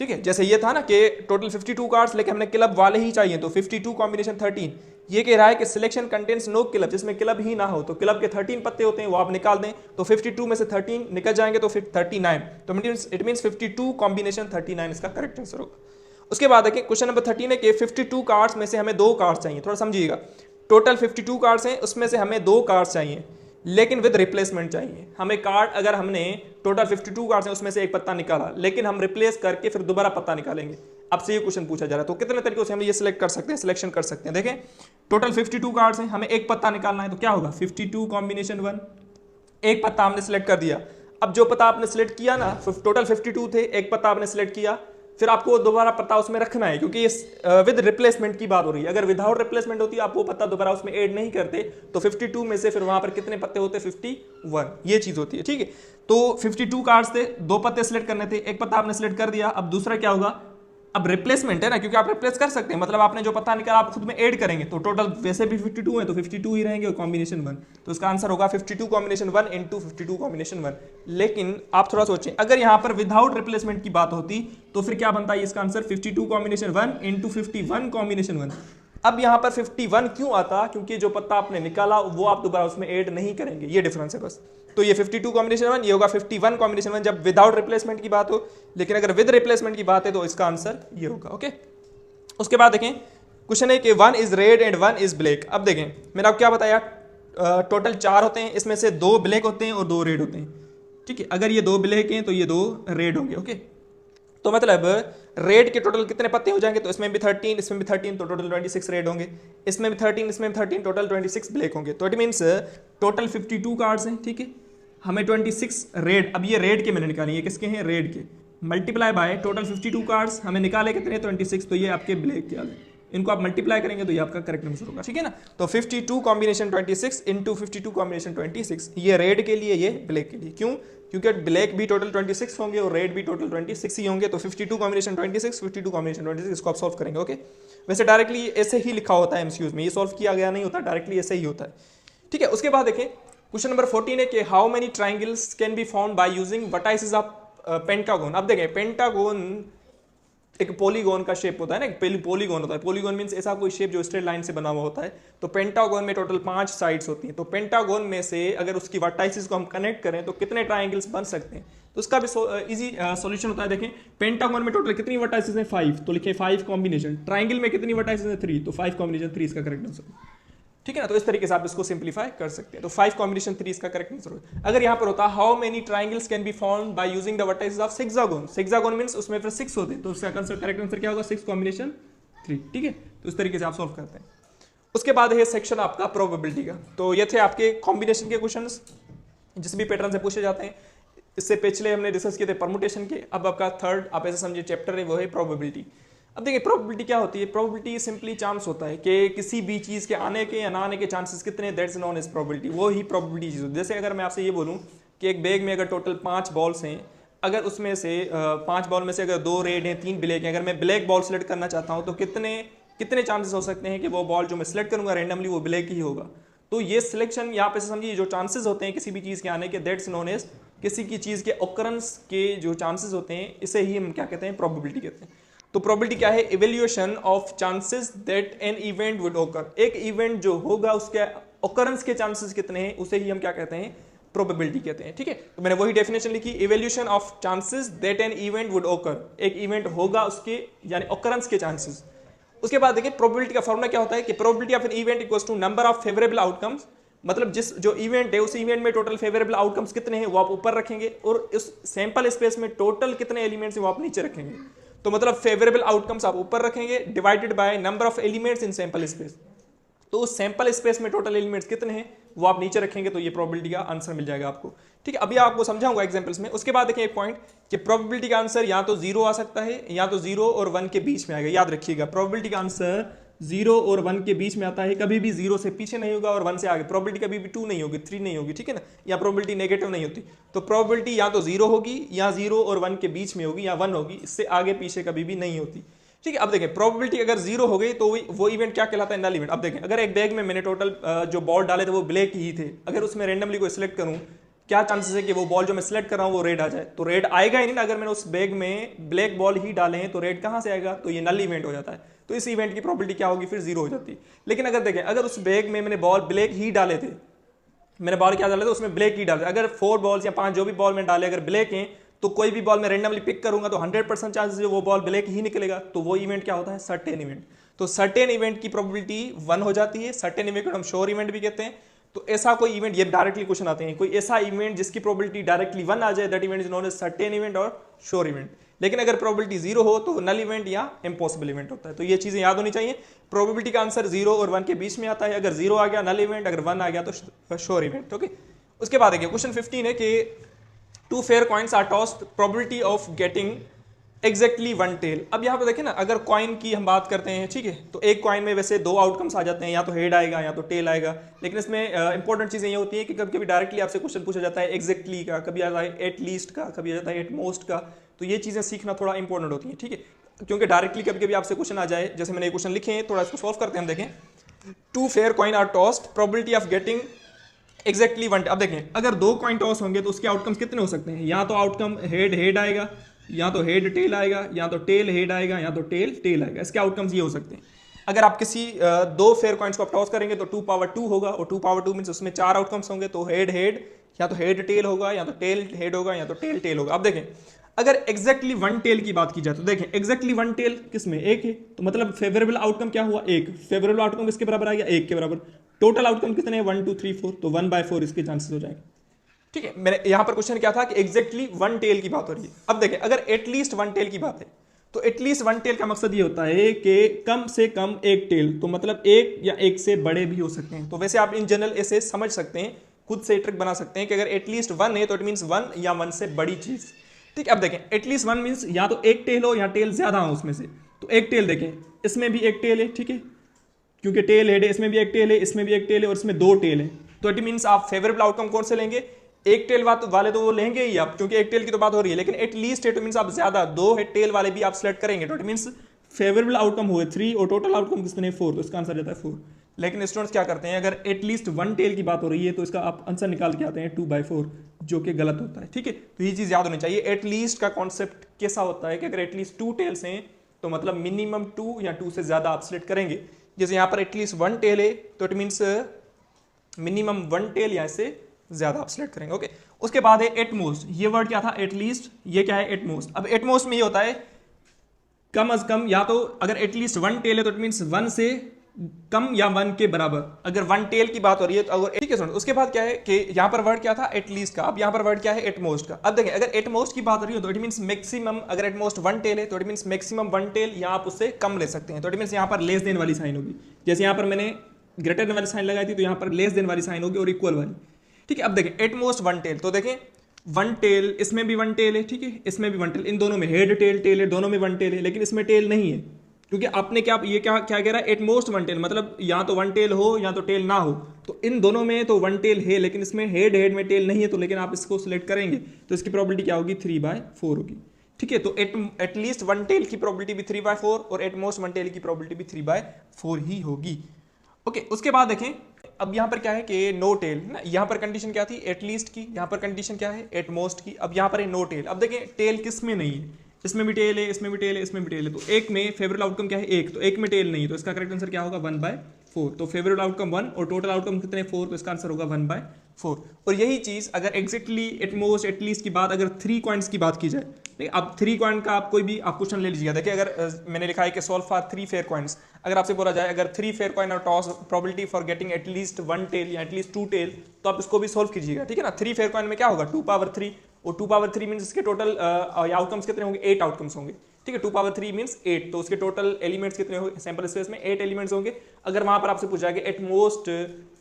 ठीक है। जैसे ये था ना कि टोटल 52 कार्ड्स लेकिन हमने क्लब वाले ही चाहिए, तो 52 कॉम्बिनेशन 13। ये कह रहा है कि सिलेक्शन कंटेंट्स नो क्लब, जिसमें क्लब ही ना हो, तो क्लब के 13 पत्ते होते हैं वो आप निकाल दें, तो 52 में से 13 निकल जाएंगे तो फिर 39, तो इट मीन्स 52 कॉम्बिनेशन 39 इसका करेक्ट आंसर होगा। उसके बाद देखिए क्वेश्चन नंबर 13 है कि 52 कार्ड्स में से हमें 2 कार्ड्स चाहिए, थोड़ा समझिएगा। टोटल 52 कार्ड्स हैं, उसमें से हमें 2 कार्ड्स चाहिए, लेकिन विद रिप्लेसमेंट चाहिए। हमें कार्ड अगर हमने टोटल 52 कार्ड्स हैं उसमें से एक पत्ता निकाला, लेकिन हम रिप्लेस करके फिर दोबारा पत्ता निकालेंगे, आपसे ये क्वेश्चन पूछा जा रहा है, तो कितने तरीकों से हम ये सिलेक्ट कर सकते हैं, सिलेक्शन कर सकते हैं। देखें टोटल 52 कार्ड्स हैं, हमें एक पत्ता निकालना है, तो क्या होगा 52 कॉम्बिनेशन 1, एक पत्ता हमने सिलेक्ट कर दिया। अब जो पत्ता आपने सिलेक्ट किया ना, टोटल 52 थे, एक पत्ता आपने सिलेक्ट किया, फिर आपको दोबारा पत्ता उसमें रखना है, क्योंकि ये विद रिप्लेसमेंट की बात हो रही है। अगर विदाउट रिप्लेसमेंट होती आप वो पत्ता दोबारा उसमें ऐड नहीं करते, तो 52 में से फिर वहां पर कितने पत्ते होते 51, ये चीज होती है, ठीक है। तो 52 कार्ड्स थे, 2 पत्ते सिलेक्ट करने थे, एक पत्ता आपने सिलेक्ट कर दिया, अब दूसरा क्या होगा, अब रिप्लेसमेंट है ना, क्योंकि आप रिप्लेस कर सकते हैं, मतलब आपने जो पत्ता निकाला आप खुद में ऐड करेंगे, तो टोटल वैसे भी 52 है तो 52 ही रहेंगे, और कॉम्बिनेशन 1, तो इसका आंसर होगा 52 कॉम्बिनेशन 1 इंटू 52 कॉम्बिनेशन 1। लेकिन आप थोड़ा सोचें, अगर यहां पर विदाउट रिप्लेसमेंट की बात होती तो फिर क्या बनता है इसका आंसर 52 कॉम्बिनेशन 1 इंटू 51 कॉम्बिनेशन 1। अब यहां पर 51 क्यों आता, क्योंकि जो पत्ता आपने निकाला वो आप दोबारा उसमें ऐड नहीं करेंगे, ये डिफरेंस है बस। तो ये 52 कॉम्बिनेशन 1, ये होगा 51 कॉम्बिनेशन 1 जब विदाउट रिप्लेसमेंट की बात हो, लेकिन अगर विद रिप्लेसमेंट की बात है तो इसका आंसर ये होगा, ओके। उसके बाद देखें क्वेश्चन है कि 1 is red and 1 is black. अब देखें मैंने आपको क्या बताया, टोटल 4 होते हैं, इसमें से 2 ब्लैक होते हैं और 2 रेड होते हैं, ठीक है। अगर ये 2 ब्लैक हैं तो ये 2 रेड होंगे, ओके। तो मतलब रेड के टोटल कितने पत्ते हो जाएंगे, तो इसमें भी 13, इसमें भी 13, तो टोटल 26 रेड होंगे, इसमें भी 13, इसमें भी 13, टोटल 26 ब्लैक होंगे। तो इट मीन्स टोटल 52 कार्ड्स हैं, ठीक है, हमें 26 रेड, अब ये रेड के मैंने निकाली है, किसके हैं रेड के, मल्टीप्लाई बाय टोटल 52 कार्ड्स हमें निकाले कितने 26, तो ये आपके ब्लैक के आ गए, इनको आप मल्टीप्लाई करेंगे तो ये आपका करेक्ट आंसर होगा, ठीक है ना। तो 52 कॉम्बिनेशन 26 इंटू 52 कॉम्बिनेशन 26, ये रेड के लिए, ये ब्लैक के लिए, क्यों, क्योंकि ब्लैक भी टोटल 26 होंगे और रेड भी टोटल 26 ही होंगे, तो 52 कॉम्बिनेशन 26, 52 कॉम्बिनेशन 26, इसको आप सॉल्व करेंगे, ओके। वैसे डायरेक्टली ऐसे ही लिखा होता है एमसीक्यूज में, ये सॉल्व किया गया नहीं होता, डायरेक्टली ऐसे ही होता है, ठीक है। उसके बाद देखें क्वेश्चन नंबर 14 है कि how many triangles can be found by using vertices of pentagon. अब देखें पेंटागोन एक पॉलीगॉन का शेप होता है ना, एक पॉलीगॉन होता है, पॉलीगॉन मींस ऐसा कोई शेप जो स्ट्रेट लाइन से बना हुआ होता है, तो पेंटागोन में टोटल 5 साइड्स होती हैं, तो पेंटागोन में से अगर उसकी वर्टाइसेस को हम कनेक्ट करें तो कितने ट्राइंगल्स बन सकते हैं, तो उसका भी इजी सॉल्यूशन होता है। देखें पेंटागोन में टोटल कितनी वर्टाइसेस हैं 5, तो लिखे 5 कॉम्बिनेशन, ट्राइंगल में कितनी वर्टाइसेस हैं 3, तो 5 कॉम्बिनेशन 3 इसका करेक्ट आंसर, ठीक है ना। तो इस तरीके से आप इसको सिंप्लीफाई कर सकते हैं, तो 5 कॉम्बिनेशन 3 इसका करेक्ट आंसर होगा। अगर यहाँ पर होता how many triangles can be found by using the vertices of hexagon, hexagon means उसमें फिर 6 होते हैं, तो उसका आंसर करेक्ट आंसर क्या होगा 6 कॉम्बिनेशन 3, ठीक है। तो इस तरीके से आप सॉल्व करते हैं। उसके बाद है सेक्शन आपका प्रोबेबिलिटी का, तो ये थे आपके कॉम्बिनेशन के क्वेश्चंस जिस भी पैटर्न से पूछे जाते हैं। इससे पिछले हमने डिस्कस किए थे परमुटेशन के, अब आपका थर्ड आप ऐसे समझिए चैप्टर है वो है प्रोबेबिलिटी। अब देखिए प्रोबेबिलिटी क्या होती है, प्रोबेबिलिटी सिंपली चांस होता है कि किसी भी चीज़ के आने के या ना आने के चांसेस कितने, दैट्स नोन एज प्रोबेबिलिटी, वो ही प्रोबेबिलिटी चीज़ होती है। जैसे अगर मैं आपसे ये बोलूँ कि एक बैग में अगर टोटल 5 बॉल्स हैं, अगर उसमें से 5 बॉल में से अगर 2 रेड हैं 3 ब्लैक हैं, अगर मैं ब्लैक बॉल सेलेक्ट करना चाहता हूँ तो कितने कितने चांसेस हो सकते हैं कि वो बॉल जो मैं सेलेक्ट करूंगा रैंडमली वो ब्लैक ही होगा। तो ये सिलेक्शन यहाँ पे समझिए जो चांसेस होते हैं किसी भी चीज़ के आने के, दैट्स नोन एज किसी की चीज़ के ऑकरेंस के जो चांसेस होते हैं, इसे ही हम क्या कहते हैं, प्रोबेबिलिटी कहते हैं। तो प्रोबेबिलिटी क्या है, evaluation of chances that an event would ओकर, एक इवेंट जो होगा उसके ऑकरेंस के चांसेस कितने हैं, उसे ही हम क्या कहते हैं, प्रोबेबिलिटी कहते हैं। ठीक है, तो मैंने वही डेफिनेशन लिखी, evaluation of chances that an event would ओकर, एक इवेंट होगा उसके यानी ऑकरेंस के चांसेस। उसके बाद देखिए प्रोबेबिलिटी का फॉर्मूला क्या होता है कि probability of an event equals to number of favourable outcomes, मतलब जिस जो इवेंट है उस इवेंट में टोटल फेवरेबल आउटकम्स कितने हैं वो आप ऊपर रखेंगे, और उस सैंपल स्पेस में टोटल कितने एलिमेंट्स हैं वो आप नीचे रखेंगे। तो मतलब फेवरेबल आउटकम्स आप ऊपर रखेंगे divided by number of elements in sample space, तो उस सैंपल स्पेस में टोटल एलिमेंट्स कितने हैं वो आप नीचे रखेंगे, तो ये प्रोबेबिलिटी का आंसर मिल जाएगा आपको। ठीक है, अभी आपको समझाऊंगा एग्जांपल्स में। उसके बाद देखिए एक पॉइंट कि प्रोबेबिलिटी का आंसर या तो 0 आ सकता है या तो 0 और 1 के बीच में आएगा। याद रखिएगा प्रोबेबिलिटी का आंसर 0 और 1 के बीच में आता है, कभी भी 0 से पीछे नहीं होगा और 1 से आगे। प्रोबेबिलिटी कभी भी 2 नहीं होगी, 3 नहीं होगी, ठीक है ना, या प्रोबेबिलिटी नेगेटिव नहीं होती। तो प्रोबेबिलिटी या तो 0 होगी या 0 और 1 के बीच में होगी या 1 होगी, इससे आगे पीछे कभी भी नहीं होती। ठीक है, अब देखें प्रोबेबिलिटी अगर 0 हो गई तो वो इवेंट क्या कहलाता है, नल इवेंट। अब देखें अगर एक बैग में मैंने टोटल जो बॉल डाले थे वो ब्लैक ही थे, अगर उसमें रेंडमली कोई सिलेक्ट करूं, क्या चांसेस है कि वो बॉल जो मैं सिलेक्ट कर रहा हूं वो रेड आ जाए, तो रेड आएगा ही नहीं ना। अगर मैंने उस बैग में ब्लैक बॉल ही डाले हैं तो रेड कहां से आएगा, तो ये नल इवेंट हो जाता है। तो इस इवेंट की प्रोबेबिलिटी क्या होगी, फिर 0 हो जाती है। लेकिन अगर देखें अगर उस बैग में मैंने बॉल ब्लैक ही डाले थे, मैंने बॉल क्या डाले थे उसमें ब्लैक ही डाले, अगर 4 बॉल्स या 5 जो भी बॉल में डाले अगर ब्लैक हैं, तो कोई भी बॉल मैं रेंडमली पिक करूंगा तो 100% चांसेस है वो बॉल ब्लैक ही निकलेगा। तो वो इवेंट क्या होता है, सर्टेन इवेंट। तो सर्टेन इवेंट की प्रोबेबिलिटी 1 हो जाती है। सर्टेन इवेंट को हम श्योर इवेंट भी कहते हैं। तो ऐसा कोई इवेंट, ये डायरेक्टली क्वेश्चन आते हैं, कोई ऐसा इवेंट जिसकी प्रोबेबिलिटी डायरेक्टली 1 आ जाए, that event is known as certain event और श्योर इवेंट। लेकिन अगर प्रोबेबिलिटी 0 हो तो नल इवेंट या इम्पॉसिबल इवेंट होता है। तो ये चीजें याद होनी चाहिए। प्रोबेबिलिटी का आंसर 0 और 1 के बीच में आता है, अगर 0 आ गया नल इवेंट, अगर 1 आ गया तो श्योर इवेंट। ओके, उसके बाद देखिए क्वेश्चन 15 है कि 2 fair coins are tossed, probability of getting exactly 1 tail. अब यहाँ पे देखिए ना, अगर कॉइन की हम बात करते हैं, ठीक है, तो एक कॉइन में वैसे 2 आउटकम्स आ जाते हैं, या तो हेड आएगा या तो टेल आएगा। लेकिन इसमें इंपॉर्टेंट चीजें ये होती है कि कभी कभी डायरेक्टली आपसे क्वेश्चन पूछा जाता है एग्जैक्टली का, कभी आता है एट लीस्ट का, कभी आ जाता है एट मोस्ट का। तो ये चीजें सीखना थोड़ा इंपॉर्टेंट होती है, ठीक है, क्योंकि डायरेक्टली कभी कभी आपसे क्वेश्चन आ जाए, जैसे मैंने क्वेश्चन लिखे हैं, थोड़ा इसको सॉल्व करते हैं हम। देखें 2 fair coin are tossed, probability of getting exactly 1। अब देखें अगर 2 कॉइन टॉस होंगे तो उसके आउटकम्स कितने हो सकते हैं, या तो आउटकम हेड हेड आएगा, या तो हेड टेल आएगा, या तो टेल हेड आएगा, या तो टेल टेल आएगा। इसके आउटकम्स ये हो सकते हैं। अगर आप किसी 2 फेयर कॉइन्स को आप टॉस करेंगे तो 2 पावर 2 होगा, और 2 पावर 2 मींस उसमें 4 आउटकम्स होंगे, तो हेड हेड, या तो हेड टेल होगा, या तो टेल हेड होगा, या तो टेल टेल होगा। अब देखें अगर एग्जैक्टली 1 टेल की बात की जाए तो देखें एग्जैक्टली 1 टेल किसमें, एक है, तो मतलब फेवरेबल आउटकम क्या हुआ, एक। फेवरेबल आउटकम किसके बराबर आ गया, 1 के बराबर। टोटल आउटकम कितने हैं, 1 2 3 4, तो 1/4 इसके चांसेस हो जाएंगे। ठीक है, मैंने यहां पर क्वेश्चन क्या था कि एग्जैक्टली 1 टेल की बात हो रही है। अब देखें अगर एटलीस्ट 1 टेल की बात है, तो एटलीस्ट 1 टेल का मकसद ये होता है कि कम से कम 1 टेल, तो मतलब 1 या 1 से बड़े भी हो सकते हैं। तो वैसे आप इन जनरल ऐसे समझ सकते हैं, खुद से ट्रिक बना सकते हैं कि अगर एटलीस्ट 1 है तो इट मींस 1 या 1 से बड़ी चीज। ठीक है, अब देखें एटलीस्ट 1 मींस या तो 1 टेल हो या टेल ज्यादा हो उसमें से। तो 1 टेल देखें, इसमें भी 1 टेल है, ठीक है, क्योंकि टेल हेड है, इसमें भी 1 टेल है, इसमें भी 1 टेल है, और इसमें 2 टेल है। तो इट मींस आप फेवरेबल आउटकम कौन से लेंगे, 1 टेल वाले तो वो लेंगे ही आप, क्योंकि 1 टेल की तो बात हो रही है। लेकिन एटलीस्ट है तो मींस आप ज्यादा 2 टेल वाले भी आप सिलेक्ट करेंगे, तो इट मींस फेवरेबल आउटकम हुए 3 और टोटल आउटकम कितने 4, तो इसका आंसर रहता है 4। लेकिन स्टूडेंट्स क्या करते हैं, अगर एटलीस्ट 1 टेल की बात हो रही है तो इसका आप आंसर निकाल के आते हैं 2/4, जो कि गलत होता है। ठीक है, तो ये चीज याद होनी चाहिए। एटलीस्ट का कॉन्सेप्ट कैसा होता है कि अगर एटलीस्ट 2 टेल्स हैं तो मतलब मिनिमम 2 या 2 से ज्यादा आप सिलेक्ट करेंगे। जैसे यहाँ पर एटलीस्ट 1 टेल है तो इट मीन्स मिनिमम 1 टेल या इससे ज्यादा आप सिलेक्ट करेंगे। ओके, उसके बाद है एटमोस्ट। ये वर्ड क्या था, एटलीस्ट, ये क्या है एटमोस्ट। अब एटमोस्ट में ये होता है कम अज कम, या तो अगर एटलीस्ट 1 टेल है तो इट मीन्स 1 से कम या 1 के बराबर, अगर 1 टेल की बात हो रही है तो अगर, ठीक है सुनो। उसके बाद क्या है कि यहाँ पर वर्ड क्या था, एटलीस्ट का। अब यहाँ पर वर्ड क्या है, एटमोस्ट का। अब देखें अगर एटमोस्ट की बात हो रही है तो इट मीन्स मैक्सिमम, अगर एटमोस्ट 1 टेल है तो इट मीन्स मैक्सिमम 1 टेल, या आप उससे कम ले सकते हैं। तो इट मीन्स यहाँ पर लेस देन वाली साइन होगी। जैसे यहाँ पर मैंने ग्रेटर देन वाली साइन लगाई थी, तो यहाँ पर लेस देन वाली साइन होगी और इक्वल वाली। ठीक है, अब देखें एटमोस्ट 1 टेल, तो देखें 1 टेल, इसमें भी 1 टेल है, ठीक है, इसमें भी 1 टेल, इन दोनों में हेड टेल टेल है, दोनों में 1 टेल है, लेकिन इसमें टेल नहीं है। क्योंकि आपने क्या ये क्या क्या कह रहा है, एट मोस्ट वन टेल, मतलब या तो वन टेल हो या तो टेल ना हो। तो इन दोनों में तो वन टेल है, लेकिन इसमें हेड हेड में टेल नहीं है, तो लेकिन आप इसको सिलेक्ट करेंगे तो इसकी प्रोबेबिलिटी क्या होगी, 3/4 होगी। ठीक है, तो एटलीस्ट वन टेल की प्रोबेबिलिटी भी 3/4 और एट मोस्ट वन टेल की प्रोबेबिलिटी भी 3/4 ही होगी। ओके, उसके बाद देखें अब यहाँ पर क्या है कि नो टेल ना, यहाँ पर कंडीशन क्या थी, एटलीस्ट की, यहाँ पर कंडीशन क्या है, एट मोस्ट की। अब यहाँ पर है नो टेल। अब देखें टेल किस में नहीं है, इसमें भी टेल है, इसमें भी टेल है, इसमें भी टेल है, तो एक में फेवरेबल आउटकम क्या है, एक, तो एक में टेल नहीं है, तो इसका करेक्ट आंसर क्या होगा, 1/4। तो फेवरेबल आउटकम 1 और टोटल आउटकम कितने, 4, तो इसका आंसर होगा 1/4। और यही चीज अगर एग्जैक्टली एटमोस्ट एटलीस्ट की बात अगर 3 कॉइन्स की बात की जाए, देखिए अब 3 कॉइन का आप कोई भी आप क्वेश्चन ले लीजिएगा। देखिए अगर मैंने लिखा है कि सॉल्व फॉर 3 फेयर कॉइन्स, अगर आपसे बोला जाए अगर 3 फेयर कॉइन और toss probability for getting at least 1 tail या एटलीस्ट 2 टेल, तो आप इसको भी सॉल्व कीजिएगा। ठीक है ना, 3 फेयर कॉइन में क्या होगा, 2/3, और 2/3 मीन्स इसके टोटल आउटकम्स कितने होंगे, 8 आउटकम्स होंगे। ठीक है, 2/3 मीन्स 8, तो उसके टोटल एलिमेंट्स कितने होंगे, सैंपल स्पेस में 8 एलिमेंट्स होंगे। अगर वहां पर आपसे पूछा गया एट मोस्ट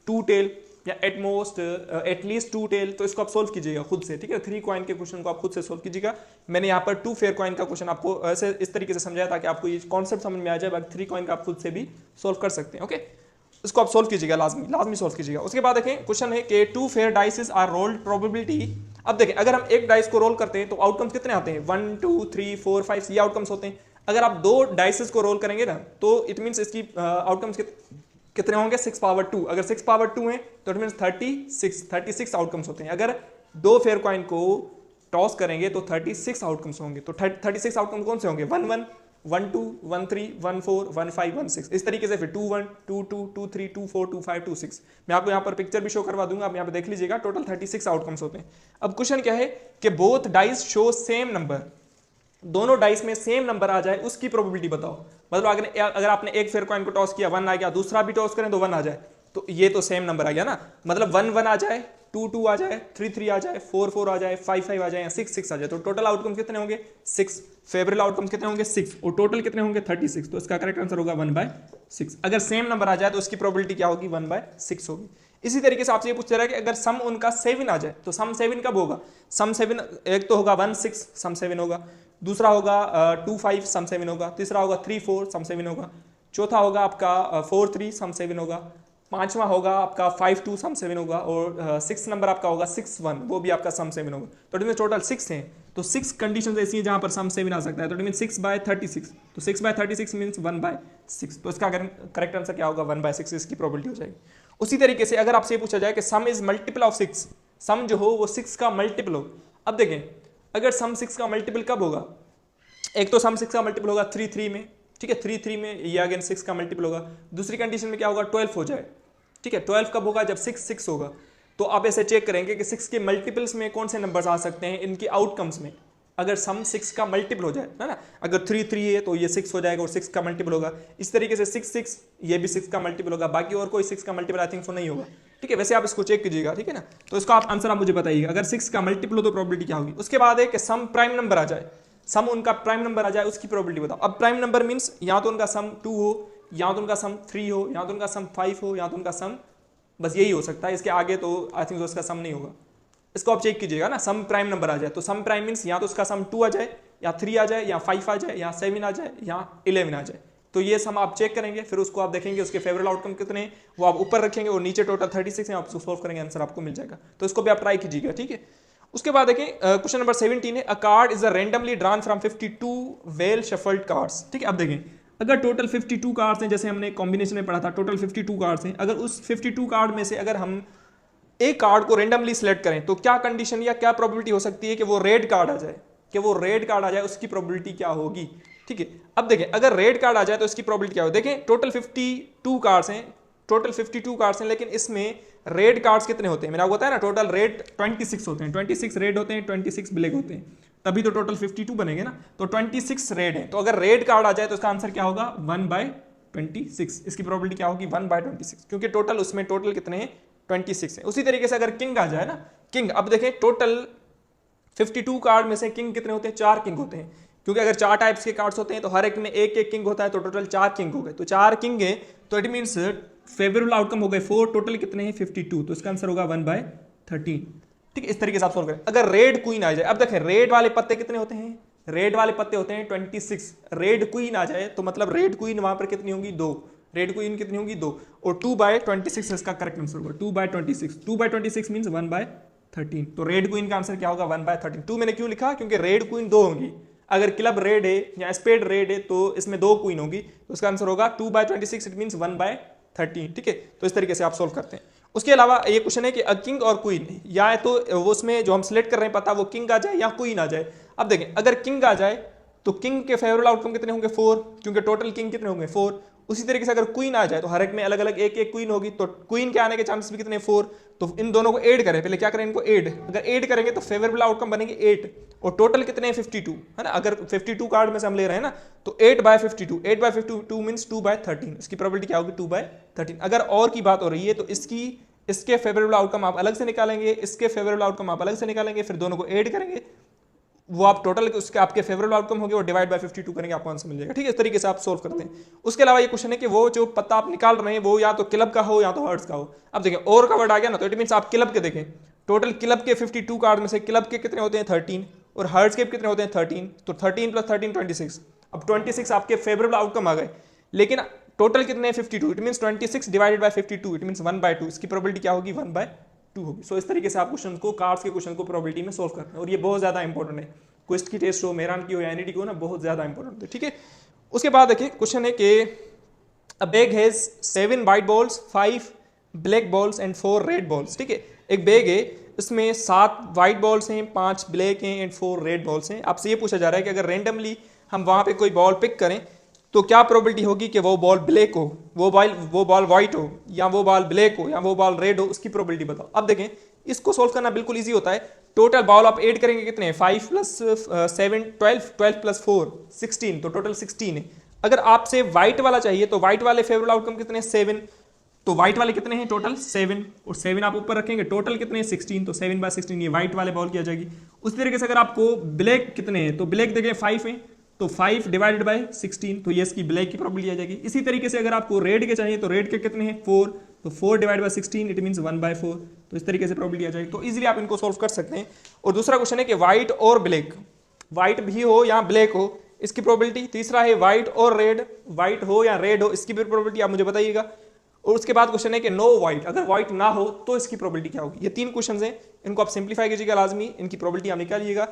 2 टेल या एट मोस्ट एटलीस्ट 2 टेल, तो इसको आप सोल्व कीजिएगा खुद से। ठीक है, 3 कॉइन के क्वेश्चन को आप खुद से सोल्व कीजिएगा। मैंने यहाँ पर 2 फेयर कॉइन का क्वेश्चन आपको ऐसे इस तरीके से समझाया ताकि आपको ये कॉन्सेप्ट समझ में आ जाए, बाकी 3 कॉइन का आप खुद से भी सोल्व कर सकते हैं। ओके, इसको आप सोल्व कीजिएगा, लाजमी सोल्व कीजिएगा। उसके बाद देखें क्वेश्चन है कि 2 fair dices are rolled probability. अब देखें अगर हम एक डाइस को रोल करते हैं तो आउटकम्स कितने आते हैं, 1 2 3 4 5 ये आउटकम्स होते हैं। अगर आप 2 डाइसेस को रोल करेंगे ना, तो इट मीन्स इसकी आउटकम्स कितने होंगे, 6/2। अगर 6/2 है तो इट मीन्स 36 आउटकम्स होते हैं। अगर 2 फेयर कॉइन को टॉस करेंगे तो 36 आउटकम्स होंगे। तो 36 आउटकम कौन से होंगे, 1 1 1 2 1 3 1 4 1 5 1 6, इस तरीके से फिर 2 1 2 2 2 3 2 4 2 5 2 6। मैं आपको यहाँ पर पिक्चर भी शो करवा दूंगा, आप यहाँ पे देख लीजिएगा। टोटल 36 आउटकम्स होते हैं। अब क्वेश्चन क्या है कि both dice show same number, दोनों डाइस में सेम नंबर आ जाए उसकी प्रोबेबिलिटी बताओ। मतलब अगर आपने एक फेयर कॉइन को टॉस किया 1 आ गया, दूसरा भी टॉस करें तो 1 आ जाए, तो ये तो सेम नंबर आ गया ना। मतलब 1 1 आ जाए, 2 2 आ जाए, 3 3 आ जाए, 4 4 आ जाए, 5 5 आ जाए या 6 6 आ जाए, तो टोटल आउटकम कितने होंगे, 6। फेवरेबल आउटकम्स कितने होंगे, 6, और टोटल कितने होंगे, 36। तो इसका करेक्ट आंसर होगा 1/6। अगर सेम नंबर आ जाए तो उसकी प्रोबेबिलिटी क्या होगी, 1/6 होगी। इसी तरीके से आपसे ये पूछ रहा है कि अगर सम उनका 7 आ जाए तो सम 7 कब होगा, सम 7 एक तो होगा 1 6 सम 7 होगा, दूसरा होगा 2 5 सम 7 होगा, तीसरा होगा 3 4 सम 7 होगा, चौथा होगा आपका 4 3 सम 7 होगा, पांचवा होगा आपका 5 2 सम 7 होगा, और 6 नंबर आपका होगा 6 1, वो भी आपका सम 7 होगा। तो इसमें टोटल 6 हैं, तो 6 कंडीशन ऐसी है जहां पर सम 7 आ सकता है। तो मीन 6/36, तो 6/36 मीन्स 1/6, तो इसका करेक्ट आंसर क्या होगा, 1/6 इसकी प्रोबेबिलिटी हो जाएगी। उसी तरीके से अगर आपसे पूछा जाए कि सम इज मल्टीपल ऑफ 6, सम जो हो वो 6 का मल्टीपल हो। अब देखें अगर सम 6 का मल्टीपल कब होगा, एक तो सम 6 का मल्टीपल होगा 3 3 में, ठीक है, 3 3 में ये अगेन 6 का मल्टीपल होगा। दूसरी कंडीशन में क्या होगा, 12 हो जाए। ठीक है, 12 कब होगा, जब 6 6 होगा। तो आप ऐसे चेक करेंगे कि 6 के मल्टीपल्स में कौन से नंबर्स आ सकते हैं इनके आउटकम्स में, अगर सम 6 का मल्टीपल हो जाए, है ना। अगर 3 3 है तो ये 6 हो जाएगा और 6 का मल्टीपल होगा। इस तरीके से 6 6 ये भी 6 का मल्टीपल होगा, बाकी और कोई 6 का मल्टीपल आई थिंक सो नहीं होगा। ठीक है, वैसे आप इसको चेक कीजिएगा, ठीक है ना। तो इसका आप आंसर आप मुझे बताइएगा, अगर 6 का मल्टीपल हो तो प्रोबेबिलिटी क्या होगी। उसके बाद है कि सम प्राइम नंबर आ जाए, सम उनका प्राइम नंबर आ जाए उसकी प्रोबेबिलिटी बताओ। अब प्राइम नंबर मीन्स या तो उनका सम 2 हो, या तो उनका सम 3 हो, या तो उनका सम 5 हो, या तो उनका सम, बस यही हो सकता है, इसके आगे तो आई थिंक उसका सम नहीं होगा। इसको आप चेक कीजिएगा ना, सम प्राइम नंबर आ जाए, तो सम प्राइम मीन्स या तो उसका सम 2 आ जाए, या 3 आ जाए, या 5 आ जाए, या 7 आ जाए, या 11 आ जाए। तो ये सम आप चेक करेंगे, फिर उसको आप देखेंगे उसके फेवरेबल आउटकम कितने हैं वो आप ऊपर रखेंगे, और नीचे टोटल 36 है, आप उसको सोल्व करेंगे, आंसर आपको मिल जाएगा। तो इसको भी आप ट्राई कीजिएगा, ठीक है। उसके बाद देखें क्वेश्चन नंबर 17 है, अ card is randomly drawn from 52 well shuffled cards. ठीक है, अब देखें अगर टोटल 52 कार्ड्स हैं, जैसे हमने कॉम्बिनेशन में पढ़ा था, टोटल 52 कार्ड्स हैं, अगर उस 52 कार्ड में से अगर हम एक कार्ड को रेंडमली सिलेक्ट करें तो क्या कंडीशन या क्या प्रोबेबिलिटी हो सकती है कि वो रेड कार्ड आ जाए, कि वो रेड कार्ड आ जाए, उसकी प्रोबेबिलिटी क्या होगी। ठीक है, अब देखें अगर रेड कार्ड आ जाए तो इसकी प्रोबेबिलिटी क्या होगी। देखें टोटल 52 कार्ड्स हैं, टोटल 52 कार्ड्स हैं, लेकिन इसमें रेड कार्ड्स कितने होते हैं, मैंने आपको बताया ना, टोटल रेड 26 होते हैं, 26 रेड होते हैं, 26 ब्लैक होते हैं, तभी तो टोटल 52 बनेंगे ना। तो 26 रेड है, तो अगर रेड कार्ड आ जाए तो इसका आंसर क्या होगा, 1/26, इसकी प्रोबेबिलिटी क्या होगी, 1/26, क्योंकि टोटल उसमें टोटल कितने हैं, 26 है। उसी तरीके से अगर किंग आ जाए ना, किंग, अब देखें टोटल 52 कार्ड में से किंग कितने होते हैं, 4 किंग होते हैं, क्योंकि अगर 4 टाइप्स के कार्ड्स होते हैं तो हर एक में एक एक किंग होता है, तो टोटल 4 किंग हो गए। तो 4 किंग है, तो इट मीन्स फेवरेबल आउटकम हो गए 4, टोटल कितने हैं 52, तो इसका आंसर होगा 1/13। ठीक है, इस तरीके से आप सोल्व करें। अगर रेड क्वीन आ जाए, अब देखें रेड वाले पत्ते कितने होते हैं रेड वाले पत्ते होते हैं 26, रेड क्वीन आ जाए तो मतलब रेड क्वीन वहां पर कितनी होंगी 2, रेड क्वीन कितनी होगी 2, और 2/26 इसका करेक्ट आंसर होगा। 2/26, 2/26 मीन्स 1/13, तो रेड क्वीन का आंसर क्या होगा 1/13। 2 मैंने क्यों लिखा, क्योंकि रेड क्वीन 2 होंगी, अगर क्लब रेड है या स्पेड रेड है तो इसमें 2 क्वीन होगी, तो इसका आंसर होगा 2/26, इट मीन्स 1/13। ठीक है, तो इस तरीके से आप सोल्व करते हैं। उसके अलावा ये क्वेश्चन है कि किंग और क्वीन, या तो वो उसमें जो हम सिलेक्ट कर रहे हैं पता वो किंग आ जाए या क्वीन आ जाए। अब देखें अगर किंग आ जाए तो किंग के फेवरेबल आउटकम कितने होंगे 4, क्योंकि टोटल किंग कितने होंगे 4। उसी तरीके से अगर क्वीन आ जाए तो हर एक में अलग अलग एक एक क्वीन होगी, तो क्वीन के आने के चांसेस भी कितने 4। तो इन दोनों को ऐड करें, पहले क्या करें इनको ऐड, अगर ऐड करेंगे तो फेवरेबल आउटकम बनेंगे 8, और टोटल कितने हैं 52 है ना। अगर 52 कार्ड में से हम ले रहे हैं ना तो 8/52, 8/52 मीन्स 2/13, इसकी प्रोबेबिलिटी क्या होगी 2/13। अगर और की बात हो रही है तो इसके फेवरेबल आउटकम आप अलग से निकालेंगे, इसके फेवरेबल आउटकम आप अलग से निकालेंगे, फिर दोनों को ऐड करेंगे, वो आप टोटल उसके आपके फेवरेबल आउटकम होंगे, वो डिवाइड बाय 52 करेंगे, आपको आंसर मिल जाएगा। ठीक है, इस तरीके से आप सोल्व करते हैं। उसके अलावा ये क्वेश्चन है कि वो जो पत्ता आप निकाल रहे हैं वो या तो क्लब का हो या तो हर्ट्स का हो। अब देखें और का वर्ड आ गया ना, तो इट मीन्स आप क्लब के देखें, टोटल क्लब के 52 कार्ड में से क्लब के कितने होते हैं 13, और हर्ट्स के कितने होते हैं 13, तो 13 + 13 26। अब 26 आपके फेवरेबल आउटकम आ गए, लेकिन टोटल कितने 52, it means 26 divided by 52, it means 1/2, इसकी प्रोबेबिलिटी क्या होगी 1/2 होगी। सो इस तरीके से आप क्वेश्चन को, कार्ड्स के क्वेश्चन को प्रोबेबिलिटी में सोल्व करते हैं, और ये बहुत ज्यादा इंपॉर्टेंट है, क्विस्ट की टेस्ट हो, मेरान की हो या एनईडी की हो ना, बहुत ज्यादा इंपॉर्टेंट है। ठीक है, उसके बाद देखिए क्वेश्चन है कि अ bag has 7 white balls, 5 black balls and 4 red balls. ठीक है, एक बैग है, इसमें 7 वाइट बॉल्स हैं, 5 ब्लैक हैं एंड 4 रेड बॉल्स हैं। आपसे ये पूछा जा रहा है कि अगर रेंडमली हम वहां पे कोई बॉल पिक करें तो क्या प्रोबेबिलिटी होगी कि वो बॉल ब्लैक हो, वो बॉल व्हाइट हो, या वो बॉल ब्लैक हो, या वो बॉल रेड हो, उसकी प्रोबेबिलिटी बताओ। अब देखें इसको सोल्व करना बिल्कुल ईजी होता है। टोटल बॉल आप ऐड करेंगे कितने हैं 5 + 7 12, 12 + 4 16, तो टोटल 16 है। अगर आपसे व्हाइट वाला चाहिए तो व्हाइट वाले फेवरेबल आउटकम कितने 7, तो व्हाइट वाले कितने हैं टोटल 7, और 7 आप ऊपर रखेंगे, टोटल कितने हैं 16, तो 7/16 ये व्हाइट वाले बॉल की आ जाएगी। उस तरीके से अगर आपको ब्लैक कितने हैं, तो ब्लैक देखें 5 है, तो 5 डिवाइडेड बाय 16, तो ये इसकी ब्लैक की प्रोबेबिलिटी आ जाएगी। इसी तरीके से अगर आपको रेड के चाहिए तो रेड के कितने हैं 4, तो 4 डिवाइड बाय 16, इट मीन्स 1/4, तो इस तरीके से प्रोबेबिलिटी आ जाएगी। तो इजीली आप इनको सोल्व कर सकते हैं। और दूसरा क्वेश्चन है कि व्हाइट और ब्लैक, व्हाइट भी हो या ब्लैक हो, इसकी प्रोबेबिलिटी। तीसरा है व्हाइट और रेड, व्हाइट हो या रेड हो, इसकी भी प्रोबेबिलिटी आप मुझे बताइएगा। और उसके बाद क्वेश्चन है कि नो व्हाइट, अगर व्हाइट ना हो तो इसकी प्रोबेबिलिटी क्या होगी। ये 3 क्वेश्चन हैं, इनको आप सिंप्लीफाई कीजिएगा लाजमी, इनकी प्रोबेबिलिटी आप निकालिएगा।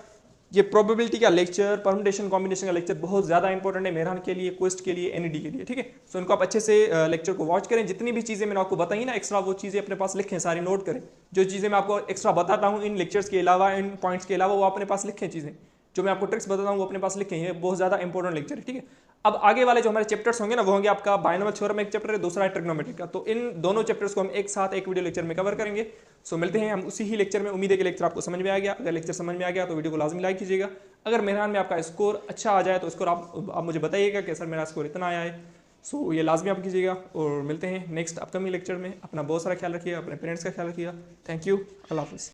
ये प्रोबेबिलिटी का लेक्चर, परम्यूटेशन कॉम्बिनेशन का लेक्चर बहुत ज्यादा इंपॉर्टेंट है मेहरान के लिए, क्विस्ट के लिए, एनईडी के लिए। ठीक है, सो इनको आप अच्छे से लेक्चर को वॉच करें। जितनी भी चीजें मैंने आपको बताई ना एक्स्ट्रा, वो चीजें अपने पास लिखें, सारी नोट करें। जो चीजें मैं आपको एक्स्ट्रा बताता हूँ इन लेक्चर्स के अलावा, इन पॉइंट्स के अलावा, वो अपने पास लिखें। चीजें जो मैं आपको ट्रिक्स बताता हूँ वो अपने पास लिखें, ये बहुत ज्यादा इंपॉर्टेंट लेक्चर है। ठीक है, अब आगे वाले जो हमारे चैप्टर्स होंगे ना, वो होंगे आपका बायनोमियल थ्योरम एक चैप्टर है, दूसरा है ट्रिग्नोमेट्री का। तो इन दोनों चैप्टर्स को हम एक साथ एक वीडियो लेक्चर में कवर करेंगे। सो मिलते हैं हम उसी ही लेक्चर में। उम्मीद है कि लेक्चर आपको समझ में आ गया। अगर लेक्चर समझ में आ गया तो वीडियो को लाजमी लाइक कीजिएगा। अगर मेहरान में आपका स्कोर अच्छा आ जाए तो स्कोर आप मुझे बताइएगा कि सर मेरा स्कोर इतना आया है। सो ये लाजमी आप कीजिएगा, और मिलते हैं नेक्स्ट अपकमिंग लेक्चर में। अपना बहुत सारा ख्याल रखिएगा, अपने पेरेंट्स का ख्याल रखिएगा। थैंक यू, अल्लाह हाफिज़।